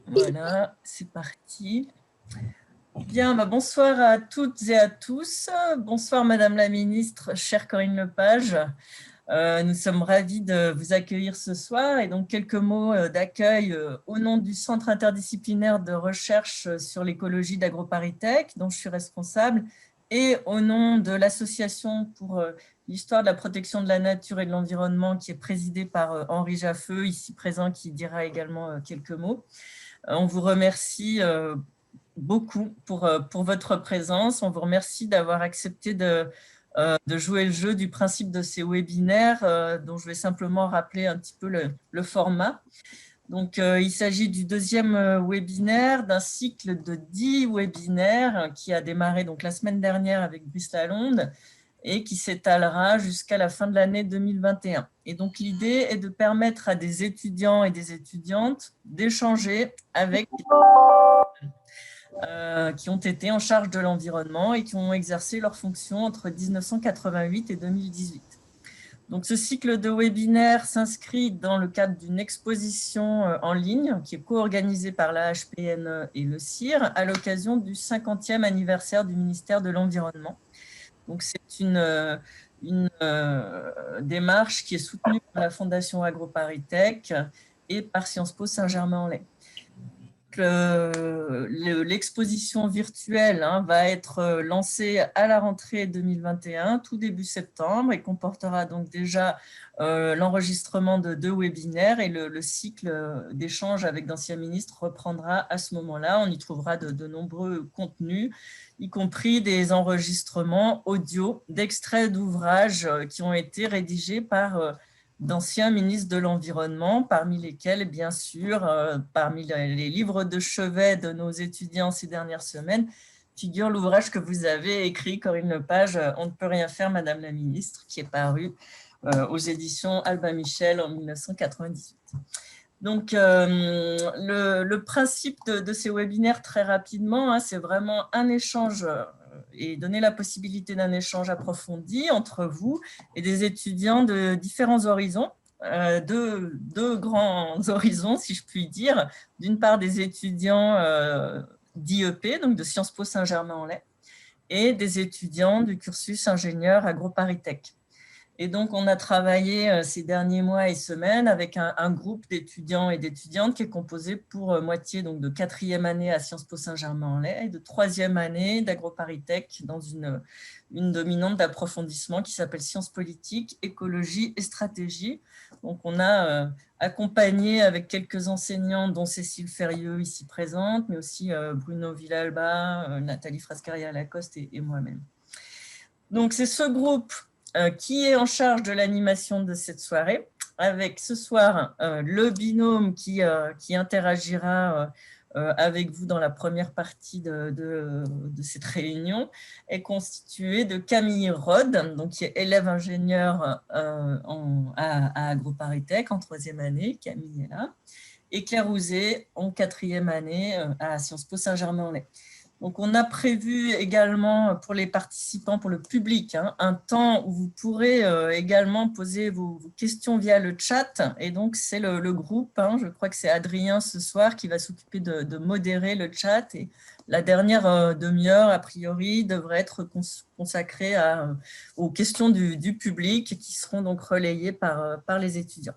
Voilà, c'est parti. Bien, bonsoir à toutes et à tous. Bonsoir Madame la Ministre, chère Corinne Lepage. Nous sommes ravis de vous accueillir ce soir et donc quelques mots d'accueil au nom du Centre interdisciplinaire de recherche sur l'écologie d'AgroParisTech, dont je suis responsable, et au nom de l'Association pour l'histoire de la protection de la nature et de l'environnement qui est présidée par Henri Jaffeux, ici présent, qui dira également quelques mots. On vous remercie beaucoup pour votre présence. On vous remercie d'avoir accepté de jouer le jeu du principe de ces webinaires, dont je vais simplement rappeler un petit peu le format. Donc, il s'agit du deuxième webinaire d'un cycle de 10 webinaires qui a démarré donc la semaine dernière avec Brice Lalonde et qui s'étalera jusqu'à la fin de l'année 2021. Et donc, l'idée est de permettre à des étudiants et des étudiantes d'échanger avec qui ont été en charge de l'environnement et qui ont exercé leurs fonctions entre 1988 et 2018. Donc, ce cycle de webinaires s'inscrit dans le cadre d'une exposition en ligne qui est co-organisée par la HPNE et le CIR à l'occasion du 50e anniversaire du ministère de l'Environnement. Donc, c'est une démarche qui est soutenue par la Fondation AgroParisTech et par Sciences Po Saint-Germain-en-Laye. L'exposition virtuelle va être lancée à la rentrée 2021, tout début septembre, et comportera donc déjà l'enregistrement de 2 webinaires et le cycle d'échange avec d'anciens ministres reprendra à ce moment-là. On y trouvera de nombreux contenus, y compris des enregistrements audio d'extraits d'ouvrages qui ont été rédigés par d'anciens ministres de l'Environnement, parmi lesquels, bien sûr, parmi les livres de chevet de nos étudiants ces dernières semaines, figure l'ouvrage que vous avez écrit, Corinne Lepage, « On ne peut rien faire, Madame la Ministre », qui est paru aux éditions Albin Michel en 1998. Donc, le principe de ces webinaires, très rapidement, c'est vraiment un échange et donner la possibilité d'un échange approfondi entre vous et des étudiants de différents horizons, deux grands horizons, si je puis dire. D'une part, des étudiants d'IEP, donc de Sciences Po Saint-Germain-en-Laye, et des étudiants du cursus ingénieur AgroParisTech. Et donc, on a travaillé ces derniers mois et semaines avec un groupe d'étudiants et d'étudiantes qui est composé pour moitié donc, de 4e année à Sciences Po Saint-Germain-en-Laye et de 3e année d'AgroParisTech dans une dominante d'approfondissement qui s'appelle Sciences politiques, écologie et stratégie. Donc, on a accompagné avec quelques enseignants, dont Cécile Ferrieux ici présente, mais aussi Bruno Villalba, Nathalie Frascaria-Lacoste et moi-même. Donc, c'est ce groupe qui est en charge de l'animation de cette soirée, avec ce soir le binôme qui interagira avec vous dans la première partie de cette réunion, est constitué de Camille Rode, donc qui est élève ingénieur à AgroParisTech en 3e année, Camille est là, et Claire Houzet en 4e année à Sciences Po Saint-Germain-en-Laye. Donc, on a prévu également pour les participants, pour le public, un temps où vous pourrez également poser vos questions via le chat. Et donc, c'est le groupe, je crois que c'est Adrien ce soir qui va s'occuper de modérer le chat. Et la dernière demi-heure, a priori, devrait être consacrée aux questions du public qui seront donc relayées par les étudiants.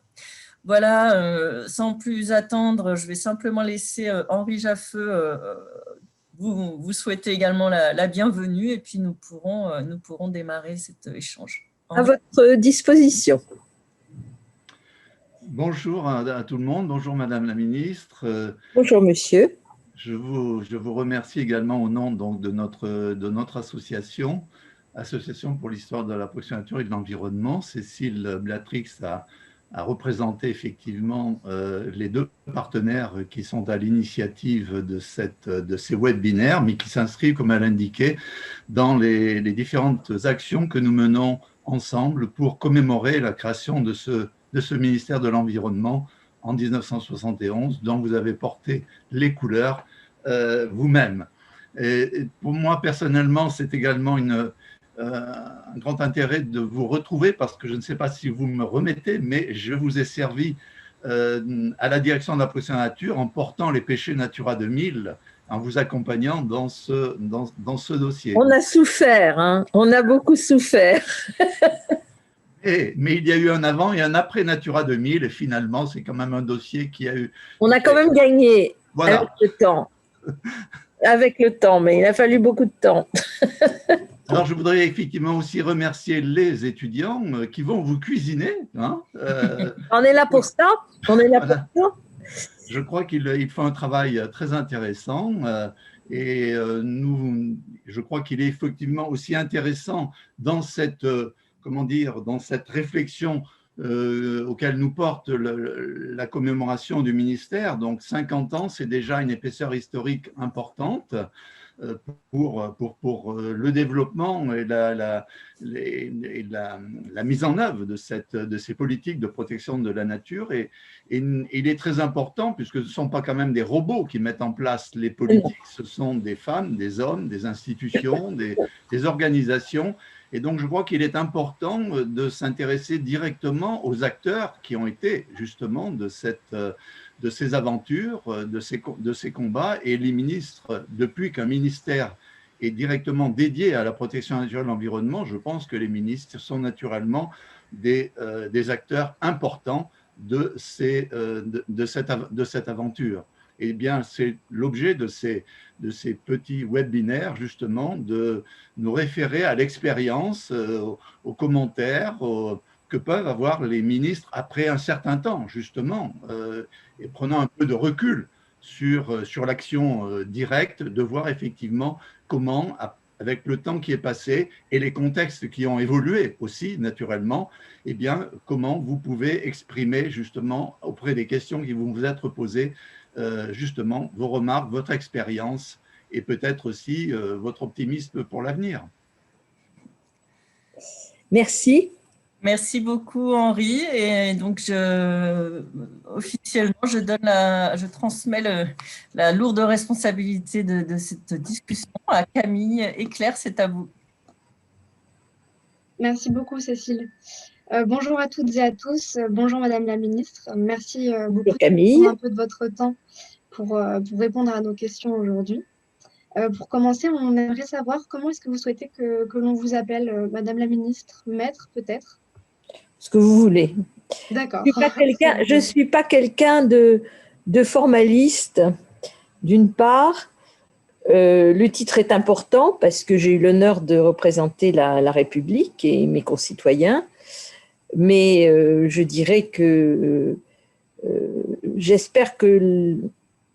Voilà, sans plus attendre, je vais simplement laisser Henri Jaffeux vous souhaitez également la bienvenue et puis nous pourrons démarrer cet échange. À votre disposition. Bonjour à tout le monde, bonjour Madame la Ministre. Bonjour Monsieur. Je vous remercie également au nom donc, de notre association, Association pour l'histoire de la protection de la nature et de l'environnement. Cécile Blatrix a représenté effectivement les 2 partenaires qui sont à l'initiative de ces webinaires, mais qui s'inscrivent, comme elle l'indiquait, dans les différentes actions que nous menons ensemble pour commémorer la création de ce ministère de l'Environnement en 1971, dont vous avez porté les couleurs vous-même. Et pour moi, personnellement, c'est également un grand intérêt de vous retrouver parce que je ne sais pas si vous me remettez, mais je vous ai servi à la direction de la protection de la nature en portant les pêchers Natura 2000, en vous accompagnant dans ce dossier. On a souffert, hein, on a beaucoup souffert. Mais il y a eu un avant et un après Natura 2000, et finalement, c'est quand même un dossier qui a eu… On a quand même gagné Voilà. avec le temps. Avec le temps, mais il a fallu beaucoup de temps. Alors, je voudrais effectivement aussi remercier les étudiants qui vont vous cuisiner. Hein, on est là pour ça. On est là voilà. Pour ça. Je crois qu'ils font un travail très intéressant et je crois qu'il est effectivement aussi intéressant dans cette, comment dire, dans cette réflexion auquel nous porte la commémoration du ministère. Donc 50 ans, c'est déjà une épaisseur historique importante pour le développement et la mise en œuvre de ces politiques de protection de la nature. Et il est très important, puisque ce ne sont pas quand même des robots qui mettent en place les politiques, ce sont des femmes, des hommes, des institutions, des organisations. Et donc, je crois qu'il est important de s'intéresser directement aux acteurs qui ont été justement de ces aventures, de ces combats. Et les ministres, depuis qu'un ministère est directement dédié à la protection naturelle de l'environnement, je pense que les ministres sont naturellement des acteurs importants de cette aventure. Eh bien, c'est l'objet de ces petits webinaires, justement, de nous référer à l'expérience, aux commentaires, que peuvent avoir les ministres après un certain temps, justement, et prenant un peu de recul sur l'action directe, de voir effectivement comment, avec le temps qui est passé et les contextes qui ont évolué aussi, naturellement, eh bien, comment vous pouvez exprimer, justement, auprès des questions qui vont vous être posées, justement, vos remarques, votre expérience et peut-être aussi votre optimisme pour l'avenir. Merci. Merci beaucoup, Henri. Et donc, officiellement, je transmets la lourde responsabilité de cette discussion à Camille et Claire, c'est à vous. Merci beaucoup, Cécile. Bonjour à toutes et à tous. Bonjour, Madame la Ministre. Merci beaucoup Camille. de prendre un peu de votre temps pour répondre à nos questions aujourd'hui. Pour commencer, on aimerait savoir comment est-ce que vous souhaitez que l'on vous appelle, Madame la Ministre, maître peut-être? Ce que vous voulez. D'accord. Je ne suis pas quelqu'un de formaliste, d'une part. Le titre est important parce que j'ai eu l'honneur de représenter la République et mes concitoyens, mais je dirais que j'espère que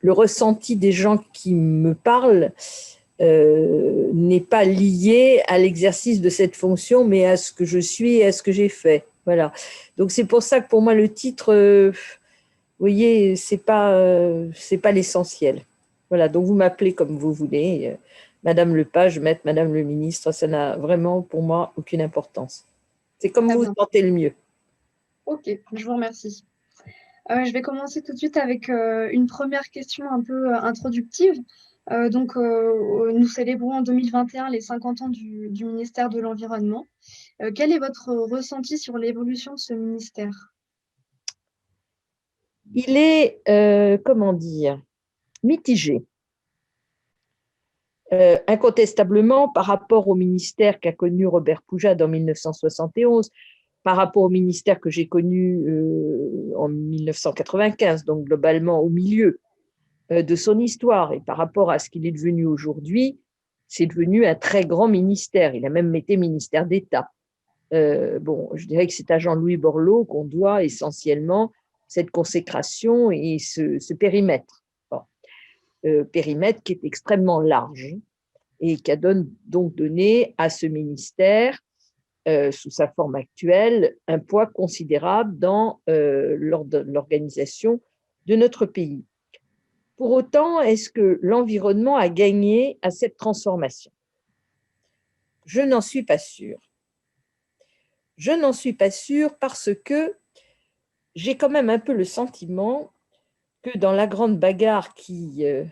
le ressenti des gens qui me parlent n'est pas lié à l'exercice de cette fonction, mais à ce que je suis et à ce que j'ai fait. Voilà. Donc c'est pour ça que pour moi le titre, vous voyez, c'est pas l'essentiel. Voilà. Donc vous m'appelez comme vous voulez, Madame Lepage, Maître, Madame le Ministre, ça n'a vraiment pour moi aucune importance. C'est comme vous vous sentez le mieux. Ok, je vous remercie. Je vais commencer tout de suite avec une première question un peu introductive. Nous célébrons en 2021 les 50 ans du ministère de l'Environnement. Quel est votre ressenti sur l'évolution de ce ministère? Il est, comment dire, mitigé. Incontestablement, par rapport au ministère qu'a connu Robert Poujade en 1971, par rapport au ministère que j'ai connu en 1995, donc globalement au milieu de son histoire, et par rapport à ce qu'il est devenu aujourd'hui, c'est devenu un très grand ministère. Il a même été ministère d'État. Je dirais que c'est à Jean-Louis Borloo qu'on doit essentiellement cette consécration et ce périmètre. Périmètre qui est extrêmement large et qui a donc donné à ce ministère, sous sa forme actuelle, un poids considérable dans l'organisation de notre pays. Pour autant, est-ce que l'environnement a gagné à cette transformation? Je n'en suis pas sûre. Je n'en suis pas sûre parce que j'ai quand même un peu le sentiment que dans la grande bagarre qui, M.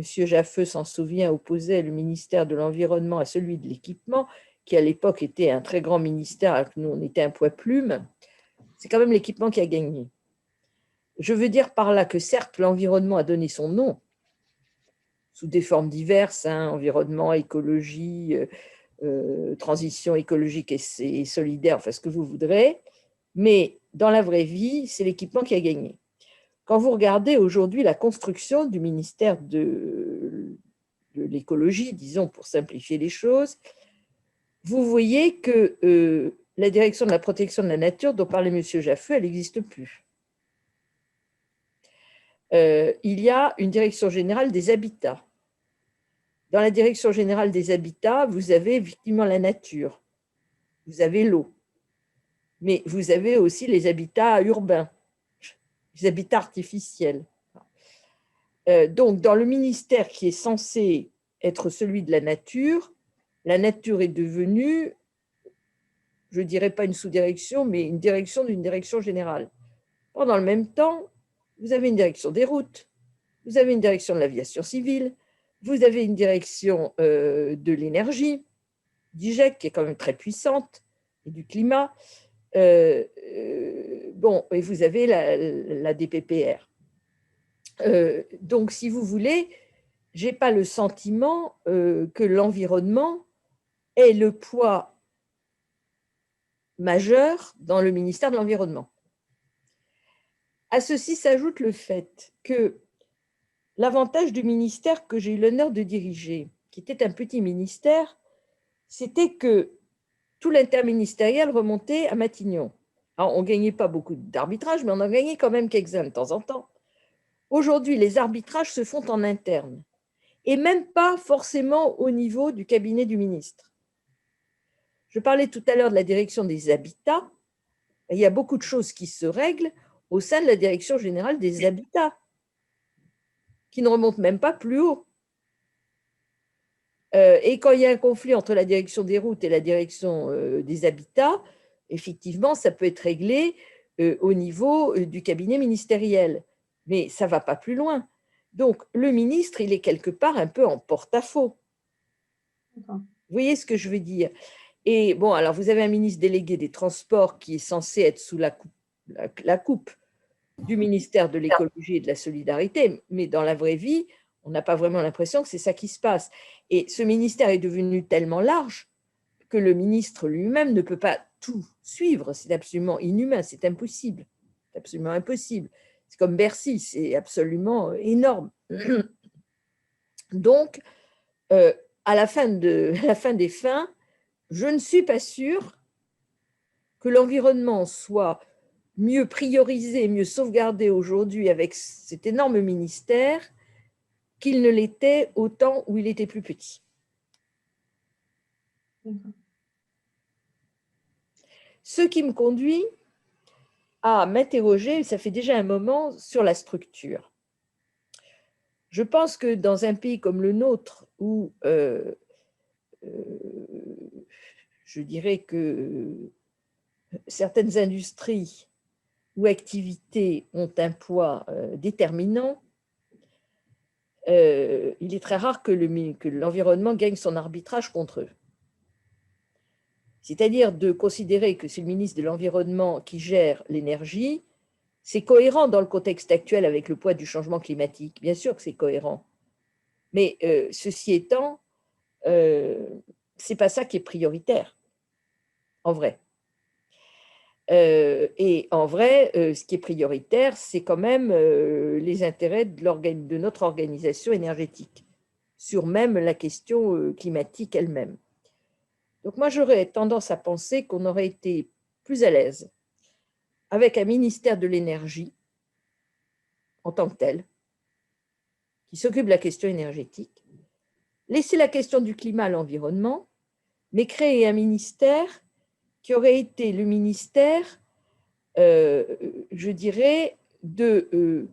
Jaffeux s'en souvient, opposait le ministère de l'Environnement à celui de l'Équipement, qui à l'époque était un très grand ministère, alors que nous on était un poids plume, c'est quand même l'Équipement qui a gagné. Je veux dire par là que certes, l'environnement a donné son nom, sous des formes diverses, hein, environnement, écologie, transition écologique et solidaire, enfin ce que vous voudrez, mais dans la vraie vie, c'est l'équipement qui a gagné. Quand vous regardez aujourd'hui la construction du ministère de l'écologie, disons pour simplifier les choses, vous voyez que la direction de la protection de la nature dont parlait M. Jaffeux, elle n'existe plus. Il y a une direction générale des habitats. Dans la direction générale des habitats, vous avez effectivement la nature, vous avez l'eau, mais vous avez aussi les habitats urbains, les habitats artificiels. Donc, dans le ministère qui est censé être celui de la nature est devenue, je ne dirais pas une sous-direction, mais une direction d'une direction générale. Pendant le même temps, vous avez une direction des routes, vous avez une direction de l'aviation civile, vous avez une direction de l'énergie, d'IGEC, qui est quand même très puissante, et du climat. Bon, et vous avez la DPPR. Donc, si vous voulez, je n'ai pas le sentiment que l'environnement ait le poids majeur dans le ministère de l'Environnement. À ceci s'ajoute le fait que l'avantage du ministère que j'ai eu l'honneur de diriger, qui était un petit ministère, c'était que tout l'interministériel remontait à Matignon. Alors, on ne gagnait pas beaucoup d'arbitrages, mais on en gagnait quand même quelques-uns de temps en temps. Aujourd'hui, les arbitrages se font en interne, et même pas forcément au niveau du cabinet du ministre. Je parlais tout à l'heure de la direction des habitats. Il y a beaucoup de choses qui se règlent au sein de la direction générale des habitats, qui ne remontent même pas plus haut. Et quand il y a un conflit entre la direction des routes et la direction des habitats, effectivement, ça peut être réglé au niveau du cabinet ministériel, mais ça ne va pas plus loin. Donc, le ministre, il est quelque part un peu en porte-à-faux. Vous voyez ce que je veux dire? Et bon, alors vous avez un ministre délégué des Transports qui est censé être sous la coupe du ministère de l'écologie et de la solidarité, mais dans la vraie vie, on n'a pas vraiment l'impression que c'est ça qui se passe. Et ce ministère est devenu tellement large que le ministre lui-même ne peut pas tout suivre. C'est absolument inhumain, c'est impossible. C'est absolument impossible. C'est comme Bercy, c'est absolument énorme. Donc, à la fin des fins, je ne suis pas sûre que l'environnement soit mieux priorisé, mieux sauvegardé aujourd'hui avec cet énorme ministère qu'il ne l'était au temps où il était plus petit. Ce qui me conduit à m'interroger, ça fait déjà un moment, sur la structure. Je pense que dans un pays comme le nôtre, où je dirais que certaines industries ou activités ont un poids déterminant, il est très rare que l'environnement gagne son arbitrage contre eux. C'est-à-dire de considérer que c'est le ministre de l'Environnement qui gère l'énergie, c'est cohérent dans le contexte actuel avec le poids du changement climatique. Bien sûr que c'est cohérent. Mais ceci étant, ce n'est pas ça qui est prioritaire, en vrai. Et en vrai, ce qui est prioritaire, c'est quand même les intérêts de notre organisation énergétique, sur même la question climatique elle-même. Donc moi, j'aurais tendance à penser qu'on aurait été plus à l'aise avec un ministère de l'énergie en tant que tel, qui s'occupe de la question énergétique, laisser la question du climat à l'environnement, mais créer un ministère qui aurait été le ministère, je dirais, de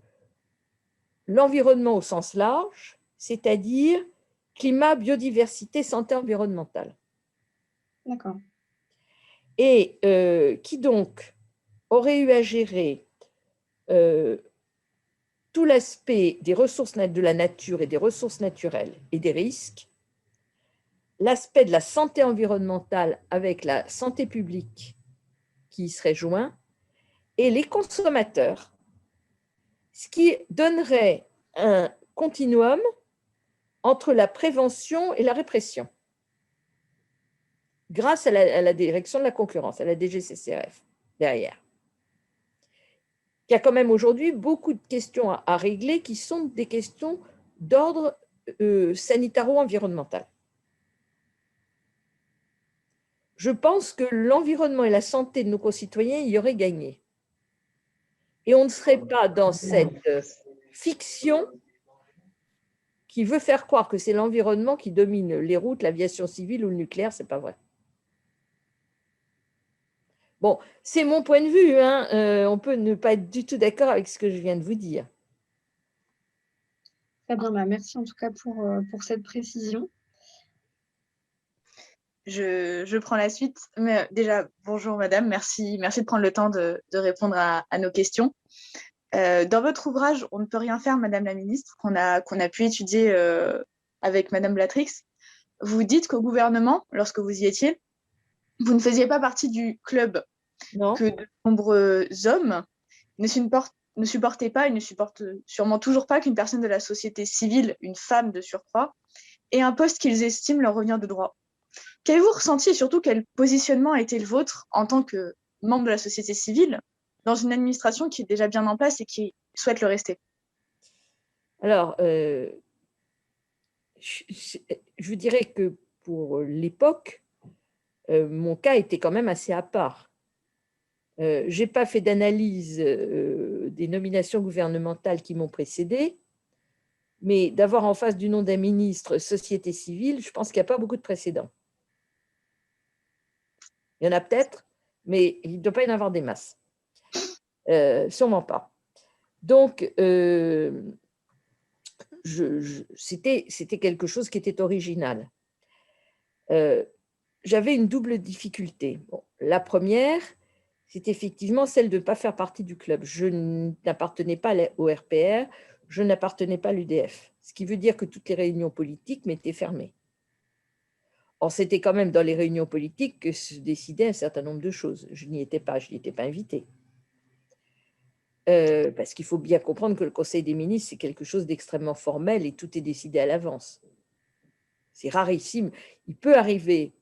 l'environnement au sens large, c'est-à-dire climat, biodiversité, santé environnementale. D'accord. Et qui donc aurait eu à gérer tout l'aspect des ressources de la nature et des ressources naturelles et des risques, l'aspect de la santé environnementale avec la santé publique qui y serait joint, et les consommateurs, ce qui donnerait un continuum entre la prévention et la répression, grâce à la direction de la concurrence, à la DGCCRF, derrière. Il y a quand même aujourd'hui beaucoup de questions à régler qui sont des questions d'ordre sanitaro-environnemental. Je pense que l'environnement et la santé de nos concitoyens y auraient gagné. Et on ne serait pas dans cette fiction qui veut faire croire que c'est l'environnement qui domine les routes, l'aviation civile ou le nucléaire, ce n'est pas vrai. Bon, c'est mon point de vue, hein. On peut ne pas être du tout d'accord avec ce que je viens de vous dire. Très bien, merci en tout cas pour cette précision. Je prends la suite. Mais déjà, bonjour madame, merci de prendre le temps de répondre à nos questions. Dans votre ouvrage « On ne peut rien faire, madame la ministre », qu'on a pu étudier avec madame Blatrix, vous dites qu'au gouvernement, lorsque vous y étiez, vous ne faisiez pas partie du club, Non. que de nombreux hommes ne supportaient pas et ne supportent sûrement toujours pas qu'une personne de la société civile, une femme de surcroît, ait un poste qu'ils estiment leur revient de droit. Qu'avez-vous ressenti et surtout quel positionnement a été le vôtre en tant que membre de la société civile dans une administration qui est déjà bien en place et qui souhaite le rester? Alors, je vous dirais que pour l'époque, mon cas était quand même assez à part. Je n'ai pas fait d'analyse des nominations gouvernementales qui m'ont précédé, mais d'avoir en face du nom d'un ministre société civile, je pense qu'il n'y a pas beaucoup de précédents. Il y en a peut-être, mais il ne doit pas y en avoir des masses. Sûrement pas. Donc, c'était quelque chose qui était original. J'avais une double difficulté. Bon, la première, c'est effectivement celle de ne pas faire partie du club. Je n'appartenais pas au RPR, je n'appartenais pas à l'UDF, ce qui veut dire que toutes les réunions politiques m'étaient fermées. Or, c'était quand même dans les réunions politiques que se décidaient un certain nombre de choses. Je n'y étais pas invitée. Parce qu'il faut bien comprendre que le Conseil des ministres, c'est quelque chose d'extrêmement formel et tout est décidé à l'avance. C'est rarissime. Il peut arriver,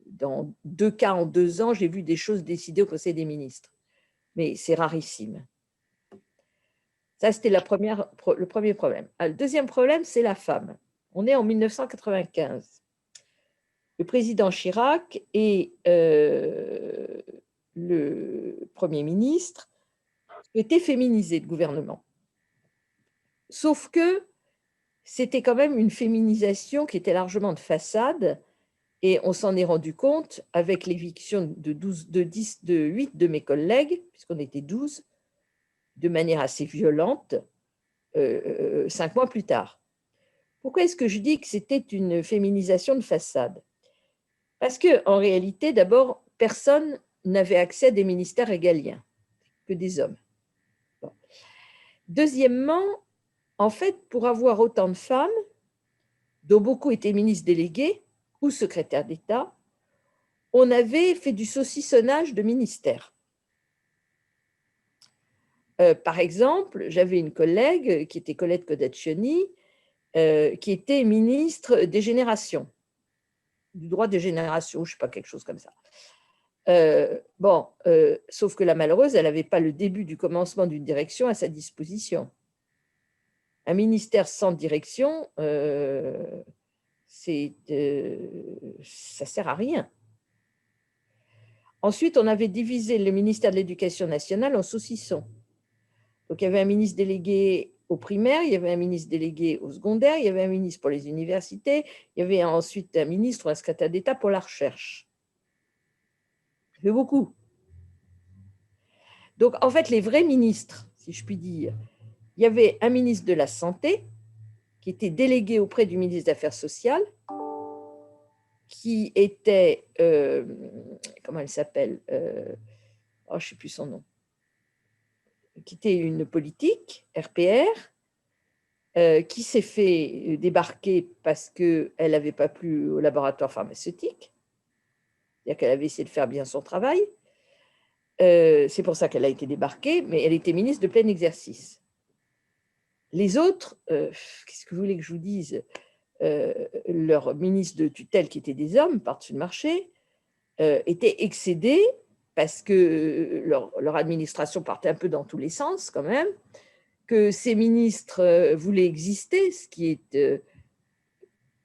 dans 2 cas en 2 ans, j'ai vu des choses décidées au Conseil des ministres. Mais c'est rarissime. Ça, c'était le premier problème. Le deuxième problème, c'est la femme. On est en 1995. Le président Chirac et le Premier ministre souhaitaient féminiser le gouvernement. Sauf que c'était quand même une féminisation qui était largement de façade et on s'en est rendu compte avec l'éviction de 8 de mes collègues, puisqu'on était 12, de manière assez violente, 5 mois plus tard. Pourquoi est-ce que je dis que c'était une féminisation de façade? Parce qu'en réalité, d'abord, personne n'avait accès à des ministères régaliens, que des hommes. Bon. Deuxièmement, en fait, pour avoir autant de femmes, dont beaucoup étaient ministres délégués ou secrétaires d'État, on avait fait du saucissonnage de ministères. Par exemple, j'avais une collègue qui était Colette Codaccioni, qui était ministre des générations, du droit des générations, je ne sais pas, quelque chose comme ça. Sauf que la malheureuse, elle n'avait pas le début du commencement d'une direction à sa disposition. Un ministère sans direction, ça ne sert à rien. Ensuite, on avait divisé le ministère de l'Éducation nationale en saucissons. Donc, il y avait un ministre délégué au primaire, il y avait un ministre délégué au secondaire, il y avait un ministre pour les universités, il y avait ensuite un ministre ou un secrétaire d'État pour la recherche. C'est beaucoup. Donc, en fait, les vrais ministres, si je puis dire, il y avait un ministre de la Santé qui était délégué auprès du ministre des Affaires sociales, qui était, comment elle s'appelle, je ne sais plus son nom, qui était une politique, RPR, qui s'est fait débarquer parce qu'elle n'avait pas plu au laboratoire pharmaceutique, c'est-à-dire qu'elle avait essayé de faire bien son travail. C'est pour ça qu'elle a été débarquée, mais elle était ministre de plein exercice. Les autres, qu'est-ce que vous voulez que je vous dise, leurs ministres de tutelle, qui étaient des hommes par-dessus le marché, étaient excédés parce que leur administration partait un peu dans tous les sens quand même, que ces ministres voulaient exister, ce qui est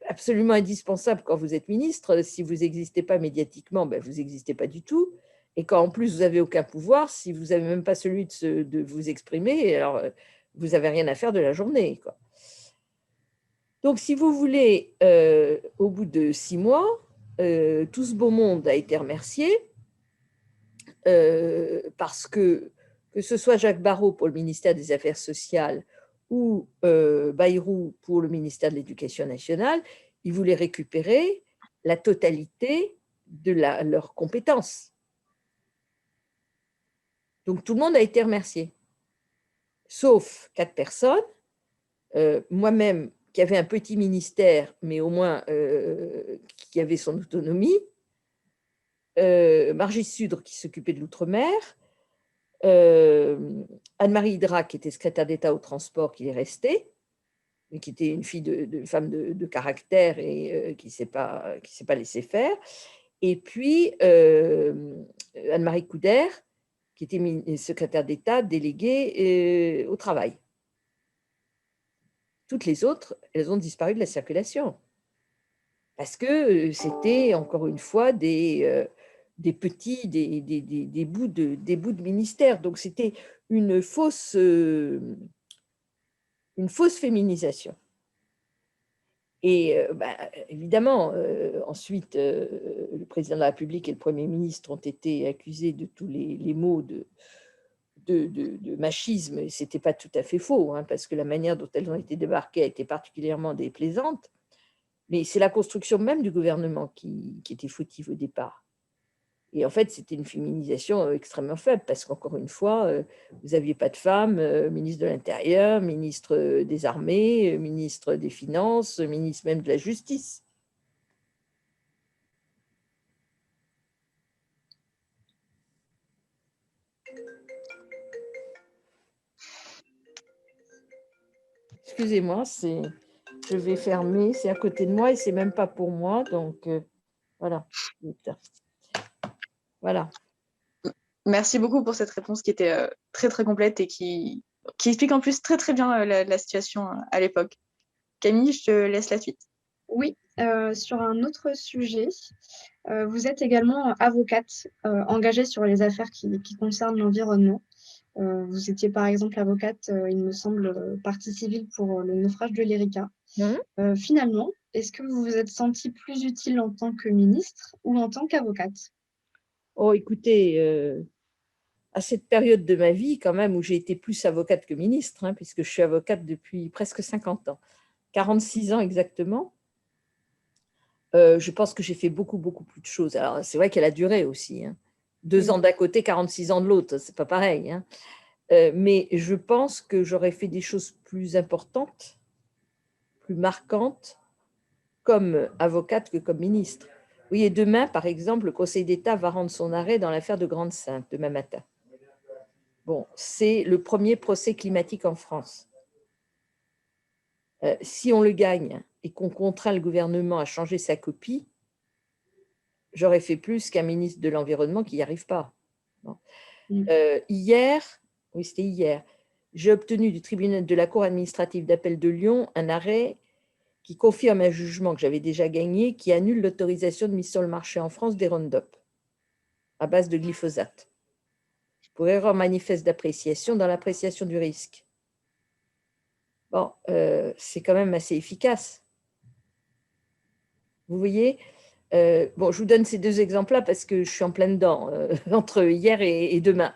absolument indispensable quand vous êtes ministre. Si vous n'existez pas médiatiquement, ben vous n'existez pas du tout. Et quand en plus vous n'avez aucun pouvoir, si vous n'avez même pas celui de vous exprimer, alors vous n'avez rien à faire de la journée, quoi. Donc, si vous voulez, au bout de 6 mois, tout ce beau monde a été remercié parce que ce soit Jacques Barrot pour le ministère des Affaires sociales ou Bayrou pour le ministère de l'Éducation nationale, ils voulaient récupérer la totalité de leurs compétences. Donc, tout le monde a été remercié, sauf 4 personnes, moi-même, qui avait un petit ministère, mais au moins qui avait son autonomie, Margit Sudre, qui s'occupait de l'outre-mer, Anne-Marie Hydra, qui était secrétaire d'État au transport, qui est restée, mais qui était une fille de femme de caractère et qui ne s'est pas laissée faire, et puis Anne-Marie Couder, qui était secrétaire d'État déléguée au travail. Toutes les autres, elles ont disparu de la circulation. Parce que c'était, encore une fois, des bouts de ministère. Donc, c'était une fausse féminisation. Et évidemment, ensuite, le président de la République et le Premier ministre ont été accusés de tous les maux de machisme, et ce n'était pas tout à fait faux, hein, parce que la manière dont elles ont été débarquées a été particulièrement déplaisante, mais c'est la construction même du gouvernement qui était fautive au départ. Et en fait, c'était une féminisation extrêmement faible, parce qu'encore une fois, vous n'aviez pas de femmes, ministre de l'Intérieur, ministre des Armées, ministre des Finances, ministre même de la Justice. Excusez-moi, je vais fermer, c'est à côté de moi et c'est même pas pour moi, donc voilà. Voilà. Merci beaucoup pour cette réponse qui était très très complète et qui explique en plus très très bien la situation à l'époque. Camille, je te laisse la suite. Oui, sur un autre sujet, vous êtes également avocate engagée sur les affaires qui concernent l'environnement. Vous étiez par exemple avocate, il me semble, partie civile pour le naufrage de l'Erika. Finalement, est-ce que vous vous êtes sentie plus utile en tant que ministre ou en tant qu'avocate? Oh, écoutez, à cette période de ma vie, quand même, où j'ai été plus avocate que ministre, hein, puisque je suis avocate depuis presque 50 ans, 46 ans exactement, je pense que j'ai fait beaucoup, beaucoup plus de choses. Alors, c'est vrai qu'elle a duré aussi, hein. 2 ans d'un côté, 46 ans de l'autre, c'est pas pareil, hein. Mais je pense que j'aurais fait des choses plus importantes, plus marquantes, comme avocate que comme ministre. Vous voyez, demain, par exemple, le Conseil d'État va rendre son arrêt dans l'affaire de Grande-Synthe, demain matin. Bon, c'est le premier procès climatique en France. Si on le gagne et qu'on contraint le gouvernement à changer sa copie, j'aurais fait plus qu'un ministre de l'Environnement qui n'y arrive pas. Bon. Hier, oui, c'était hier, j'ai obtenu du tribunal de la Cour administrative d'appel de Lyon un arrêt qui confirme un jugement que j'avais déjà gagné, qui annule l'autorisation de mise sur le marché en France des Roundup à base de glyphosate pour erreur manifeste d'appréciation dans l'appréciation du risque. Bon, c'est quand même assez efficace. Vous voyez, bon, je vous donne ces 2 exemples-là parce que je suis en plein dedans, entre hier et demain.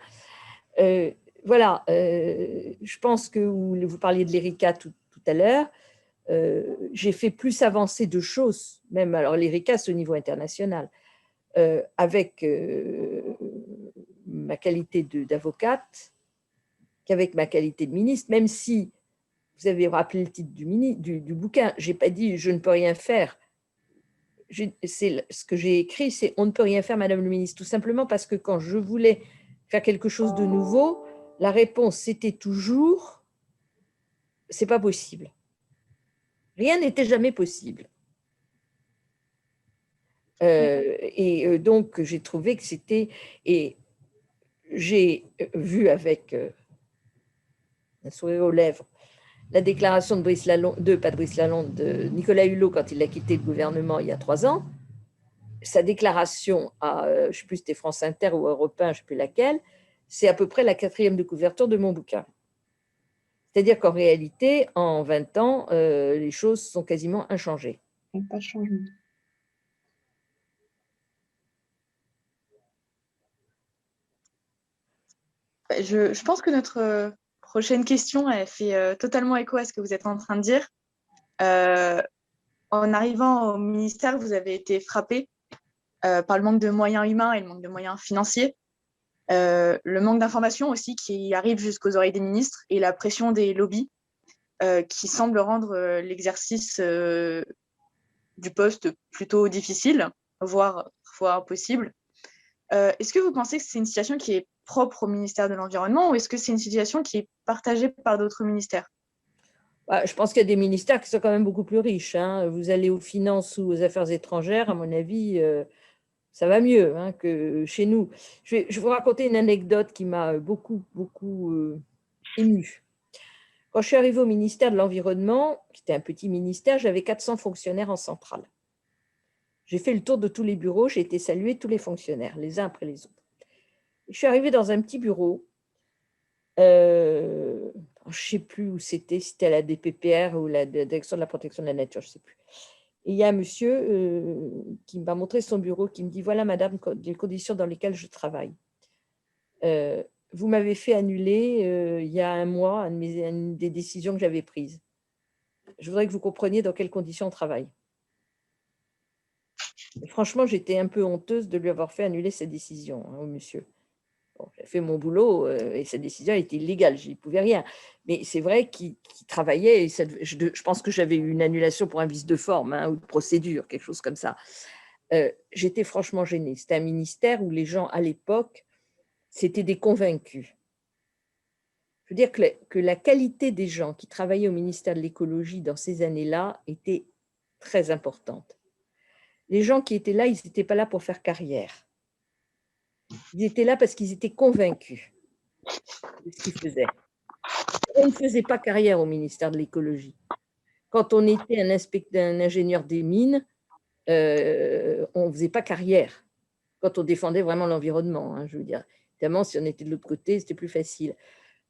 Voilà, je pense que vous parliez de l'Erika tout à l'heure. J'ai fait plus avancer de choses, même alors l'Erika, c'est au niveau international, avec ma qualité d'avocate qu'avec ma qualité de ministre, même si vous avez rappelé le titre du bouquin, je n'ai pas dit « je ne peux rien faire ». Ce que j'ai écrit, c'est « on ne peut rien faire, Madame le ministre », tout simplement parce que quand je voulais faire quelque chose de nouveau, la réponse, c'était toujours c'est pas possible. Rien n'était jamais possible. Donc, j'ai trouvé que c'était... Et j'ai vu avec un sourire aux lèvres la déclaration de Brice Lalonde, pas de Brice Lalonde, de Nicolas Hulot quand il a quitté le gouvernement il y a 3 ans. Sa déclaration à, je ne sais plus si c'était France Inter ou Europe 1, je ne sais plus laquelle, c'est à peu près la 4e de couverture de mon bouquin. C'est-à-dire qu'en réalité, en 20 ans, les choses sont quasiment inchangées. Pas de changement. Je pense que notre prochaine question, elle fait totalement écho à ce que vous êtes en train de dire. En arrivant au ministère, vous avez été frappé par le manque de moyens humains et le manque de moyens financiers. Le manque d'informations aussi qui arrive jusqu'aux oreilles des ministres et la pression des lobbies qui semble rendre l'exercice du poste plutôt difficile, voire parfois impossible. Est-ce que vous pensez que c'est une situation qui est propre au ministère de l'Environnement ou est-ce que c'est une situation qui est partagée par d'autres ministères? Je pense qu'il y a des ministères qui sont quand même beaucoup plus riches. Vous allez aux finances ou aux affaires étrangères, à mon avis, ça va mieux que chez nous. Je vais vous raconter une anecdote qui m'a beaucoup émue. Quand je suis arrivée au ministère de l'Environnement, qui était un petit ministère, j'avais 400 fonctionnaires en centrale. J'ai fait le tour de tous les bureaux, j'ai été saluer tous les fonctionnaires, les uns après les autres. Je suis arrivée dans un petit bureau, je ne sais plus où c'était, si c'était à la DPPR ou la Direction de la protection de la nature, je ne sais plus. Et il y a un monsieur qui m'a montré son bureau, qui me dit « Voilà, madame, les conditions dans lesquelles je travaille. Vous m'avez fait annuler il y a un mois une des décisions que j'avais prises. Je voudrais que vous compreniez dans quelles conditions on travaille. » Et franchement, j'étais un peu honteuse de lui avoir fait annuler sa décision au monsieur. Bon, j'ai fait mon boulot et sa décision était illégale, je n'y pouvais rien. Mais c'est vrai qu'il travaillait, et je pense que j'avais eu une annulation pour un vice de forme ou de procédure, quelque chose comme ça. J'étais franchement gênée. C'était un ministère où les gens, à l'époque, c'était des convaincus. Je veux dire que la qualité des gens qui travaillaient au ministère de l'écologie dans ces années-là était très importante. Les gens qui étaient là, ils n'étaient pas là pour faire carrière. Ils étaient là parce qu'ils étaient convaincus de ce qu'ils faisaient. On ne faisait pas carrière au ministère de l'écologie. Quand on était un ingénieur des mines, on ne faisait pas carrière. Quand on défendait vraiment l'environnement, je veux dire. Évidemment, si on était de l'autre côté, c'était plus facile.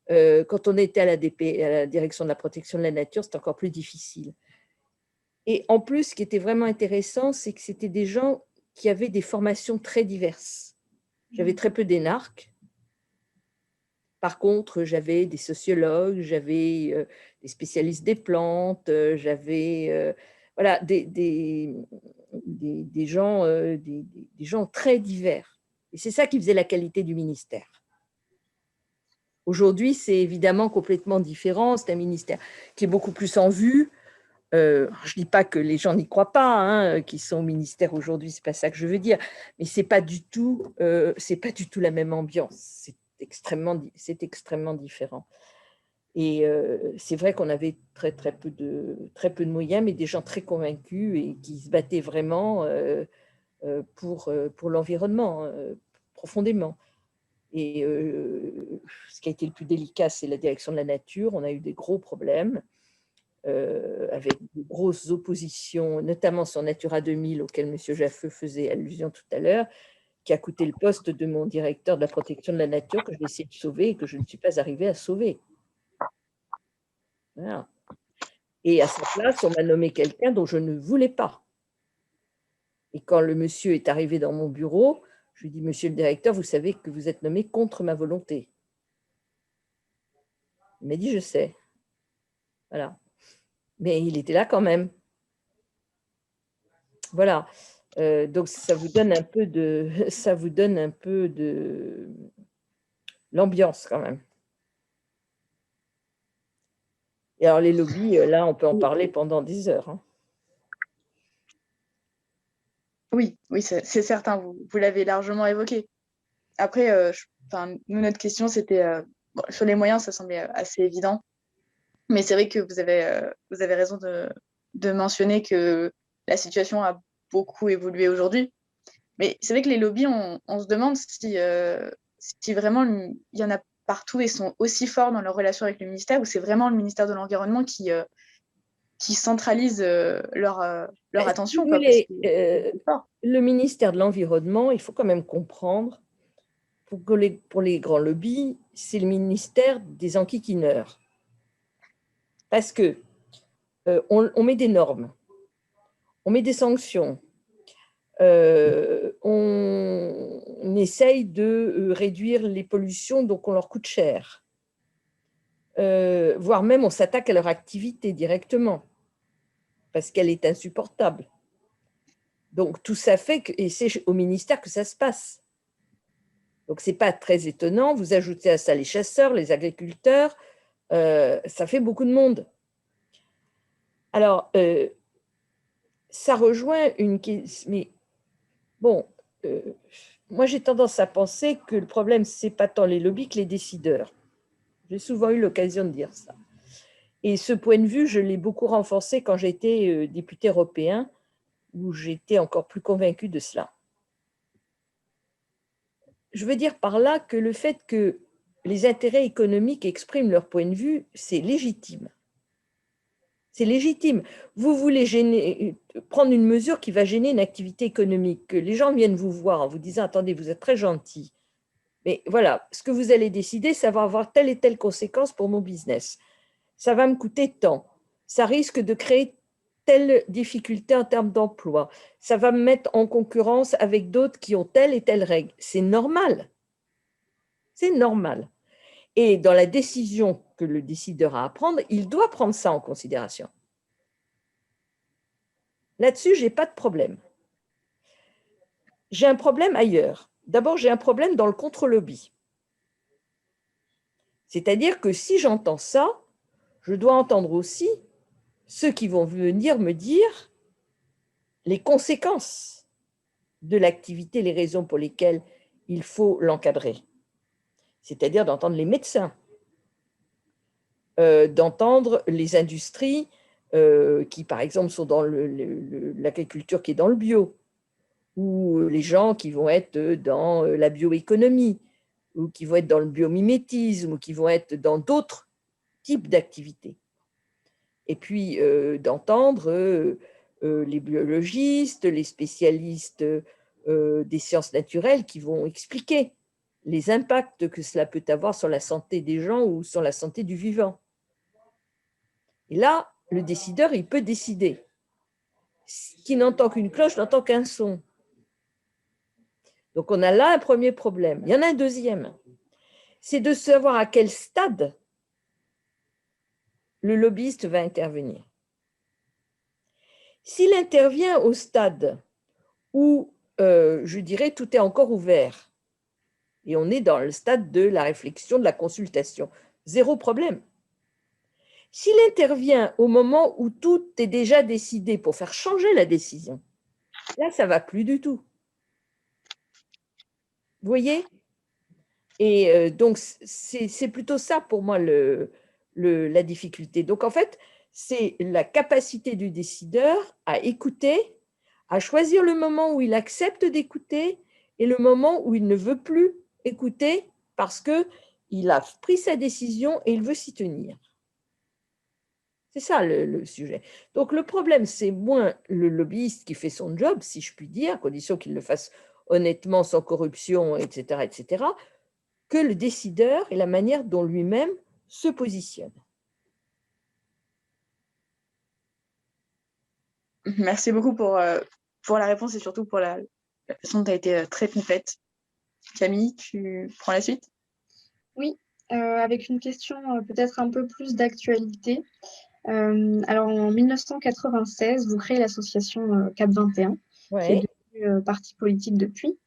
Quand on était à la Direction de la protection de la nature, c'était encore plus difficile. Et en plus, ce qui était vraiment intéressant, c'est que c'était des gens qui avaient des formations très diverses. J'avais très peu d'énarques. Par contre, j'avais des sociologues, j'avais des spécialistes des plantes, j'avais voilà, des gens très divers. Et c'est ça qui faisait la qualité du ministère. Aujourd'hui, c'est évidemment complètement différent. C'est un ministère qui est beaucoup plus en vue. Je ne dis pas que les gens n'y croient pas, qui sont au ministère aujourd'hui, ce n'est pas ça que je veux dire, mais ce n'est pas du tout la même ambiance. C'est extrêmement différent. Et c'est vrai qu'on avait très peu de moyens, mais des gens très convaincus et qui se battaient vraiment pour l'environnement, profondément. Et ce qui a été le plus délicat, c'est la direction de la nature. On a eu des gros problèmes. Avec de grosses oppositions, notamment sur Natura 2000, auquel M. Jaffeux faisait allusion tout à l'heure, qui a coûté le poste de mon directeur de la protection de la nature, que j'ai essayé de sauver et que je ne suis pas arrivée à sauver. Voilà. Et à sa place, on m'a nommé quelqu'un dont je ne voulais pas. Et quand le monsieur est arrivé dans mon bureau, je lui ai dit « Monsieur le directeur, vous savez que vous êtes nommé contre ma volonté. » Il m'a dit « Je sais. » Voilà. Mais il était là quand même. Voilà. Donc ça vous donne un peu de l'ambiance quand même. Et alors les lobbies, là, on peut en parler pendant des heures. Oui, c'est certain, vous l'avez largement évoqué. Après, nous, notre question, c'était sur les moyens, ça semblait assez évident. Mais c'est vrai que vous avez raison de mentionner que la situation a beaucoup évolué aujourd'hui. Mais c'est vrai que les lobbies, on se demande si vraiment il y en a partout et sont aussi forts dans leur relation avec le ministère, ou c'est vraiment le ministère de l'Environnement qui centralise leur Si vous attention, quoi, parce voulez, que c'est fort. le ministère de l'Environnement, il faut quand même comprendre, pour les grands lobbies, c'est le ministère des enquiquineurs. Parce que on met des normes, on met des sanctions, on essaye de réduire les pollutions, donc on leur coûte cher. Voire même on s'attaque à leur activité directement, parce qu'elle est insupportable. Donc tout ça fait que, et c'est au ministère que ça se passe. Donc ce n'est pas très étonnant, vous ajoutez à ça les chasseurs, les agriculteurs, ça fait beaucoup de monde. Alors, ça rejoint une question, mais bon, moi j'ai tendance à penser que le problème, ce n'est pas tant les lobbies que les décideurs. J'ai souvent eu l'occasion de dire ça. Et ce point de vue, je l'ai beaucoup renforcé quand j'étais député européen, où j'étais encore plus convaincue de cela. Je veux dire par là que le fait que les intérêts économiques expriment leur point de vue, c'est légitime. C'est légitime. Vous voulez prendre une mesure qui va gêner une activité économique, que les gens viennent vous voir en vous disant « Attendez, vous êtes très gentil, mais voilà, ce que vous allez décider, ça va avoir telle et telle conséquence pour mon business. Ça va me coûter tant. Ça risque de créer telle difficulté en termes d'emploi. Ça va me mettre en concurrence avec d'autres qui ont telle et telle règle. » C'est normal. C'est normal. Et dans la décision que le décideur a à prendre, il doit prendre ça en considération. Là-dessus, je n'ai pas de problème. J'ai un problème ailleurs. D'abord, j'ai un problème dans le contre-lobby. C'est-à-dire que si j'entends ça, je dois entendre aussi ceux qui vont venir me dire les conséquences de l'activité, les raisons pour lesquelles il faut l'encadrer. C'est-à-dire d'entendre les médecins, d'entendre les industries qui, par exemple, sont dans l'agriculture qui est dans le bio, ou les gens qui vont être dans la bioéconomie, ou qui vont être dans le biomimétisme, ou qui vont être dans d'autres types d'activités. Et puis d'entendre les biologistes, les spécialistes des sciences naturelles qui vont expliquer les impacts que cela peut avoir sur la santé des gens ou sur la santé du vivant. Et là, le décideur, il peut décider. Qui n'entend qu'une cloche n'entend qu'un son. Donc on a là un premier problème. Il y en a un deuxième. C'est de savoir à quel stade le lobbyiste va intervenir. S'il intervient au stade où, je dirais, tout est encore ouvert, et on est dans le stade de la réflexion, de la consultation, zéro problème. S'il intervient au moment où tout est déjà décidé pour faire changer la décision, là, ça ne va plus du tout. Vous voyez ? Et donc, c'est plutôt ça pour moi la difficulté. Donc, en fait, c'est la capacité du décideur à écouter, à choisir le moment où il accepte d'écouter et le moment où il ne veut plus écouter parce qu'il a pris sa décision et il veut s'y tenir. C'est ça le sujet. Donc, le problème, c'est moins le lobbyiste qui fait son job, si je puis dire, à condition qu'il le fasse honnêtement, sans corruption, etc., etc., que le décideur et la manière dont lui-même se positionne. Merci beaucoup pour la réponse et surtout pour la façon dont tu as été très complète. Camille, tu prends la suite ? Oui, avec une question peut-être un peu plus d'actualité. Alors en 1996, vous créez l'association CAP 21, qui est devenue parti politique depuis.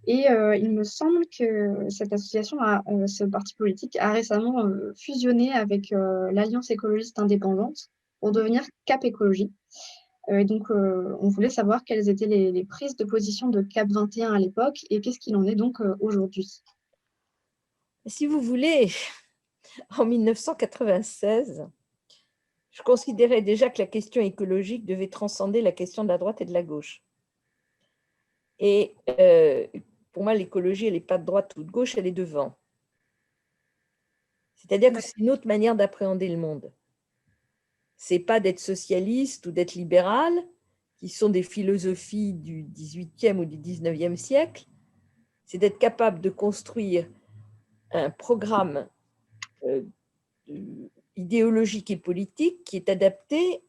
Et il me semble que cette association, ce parti politique, a récemment fusionné avec l'Alliance écologiste indépendante pour devenir CAP Écologie. Et donc, on voulait savoir quelles étaient les prises de position de CAP 21 à l'époque et qu'est-ce qu'il en est donc aujourd'hui. Si vous voulez, en 1996, je considérais déjà que la question écologique devait transcender la question de la droite et de la gauche. Et pour moi, l'écologie, elle n'est pas de droite ou de gauche, elle est devant. C'est-à-dire que c'est une autre manière d'appréhender le monde. Ce n'est pas d'être socialiste ou d'être libéral, qui sont des philosophies du XVIIIe ou du XIXe siècle. C'est d'être capable de construire un programme idéologique et politique qui est adapté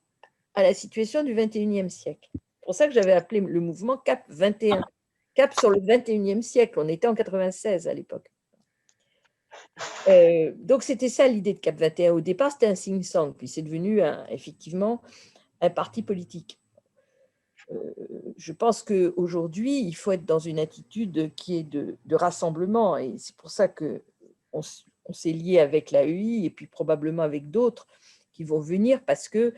à la situation du XXIe siècle. C'est pour ça que j'avais appelé le mouvement CAP 21. CAP sur le XXIe siècle. On était en 96 à l'époque. Donc, c'était ça l'idée de CAP 21. Au départ, c'était un think tank, puis c'est devenu effectivement un parti politique. Je pense qu'aujourd'hui, il faut être dans une attitude qui est de rassemblement, et c'est pour ça qu'on s'est lié avec l'AEI et puis probablement avec d'autres qui vont venir, parce que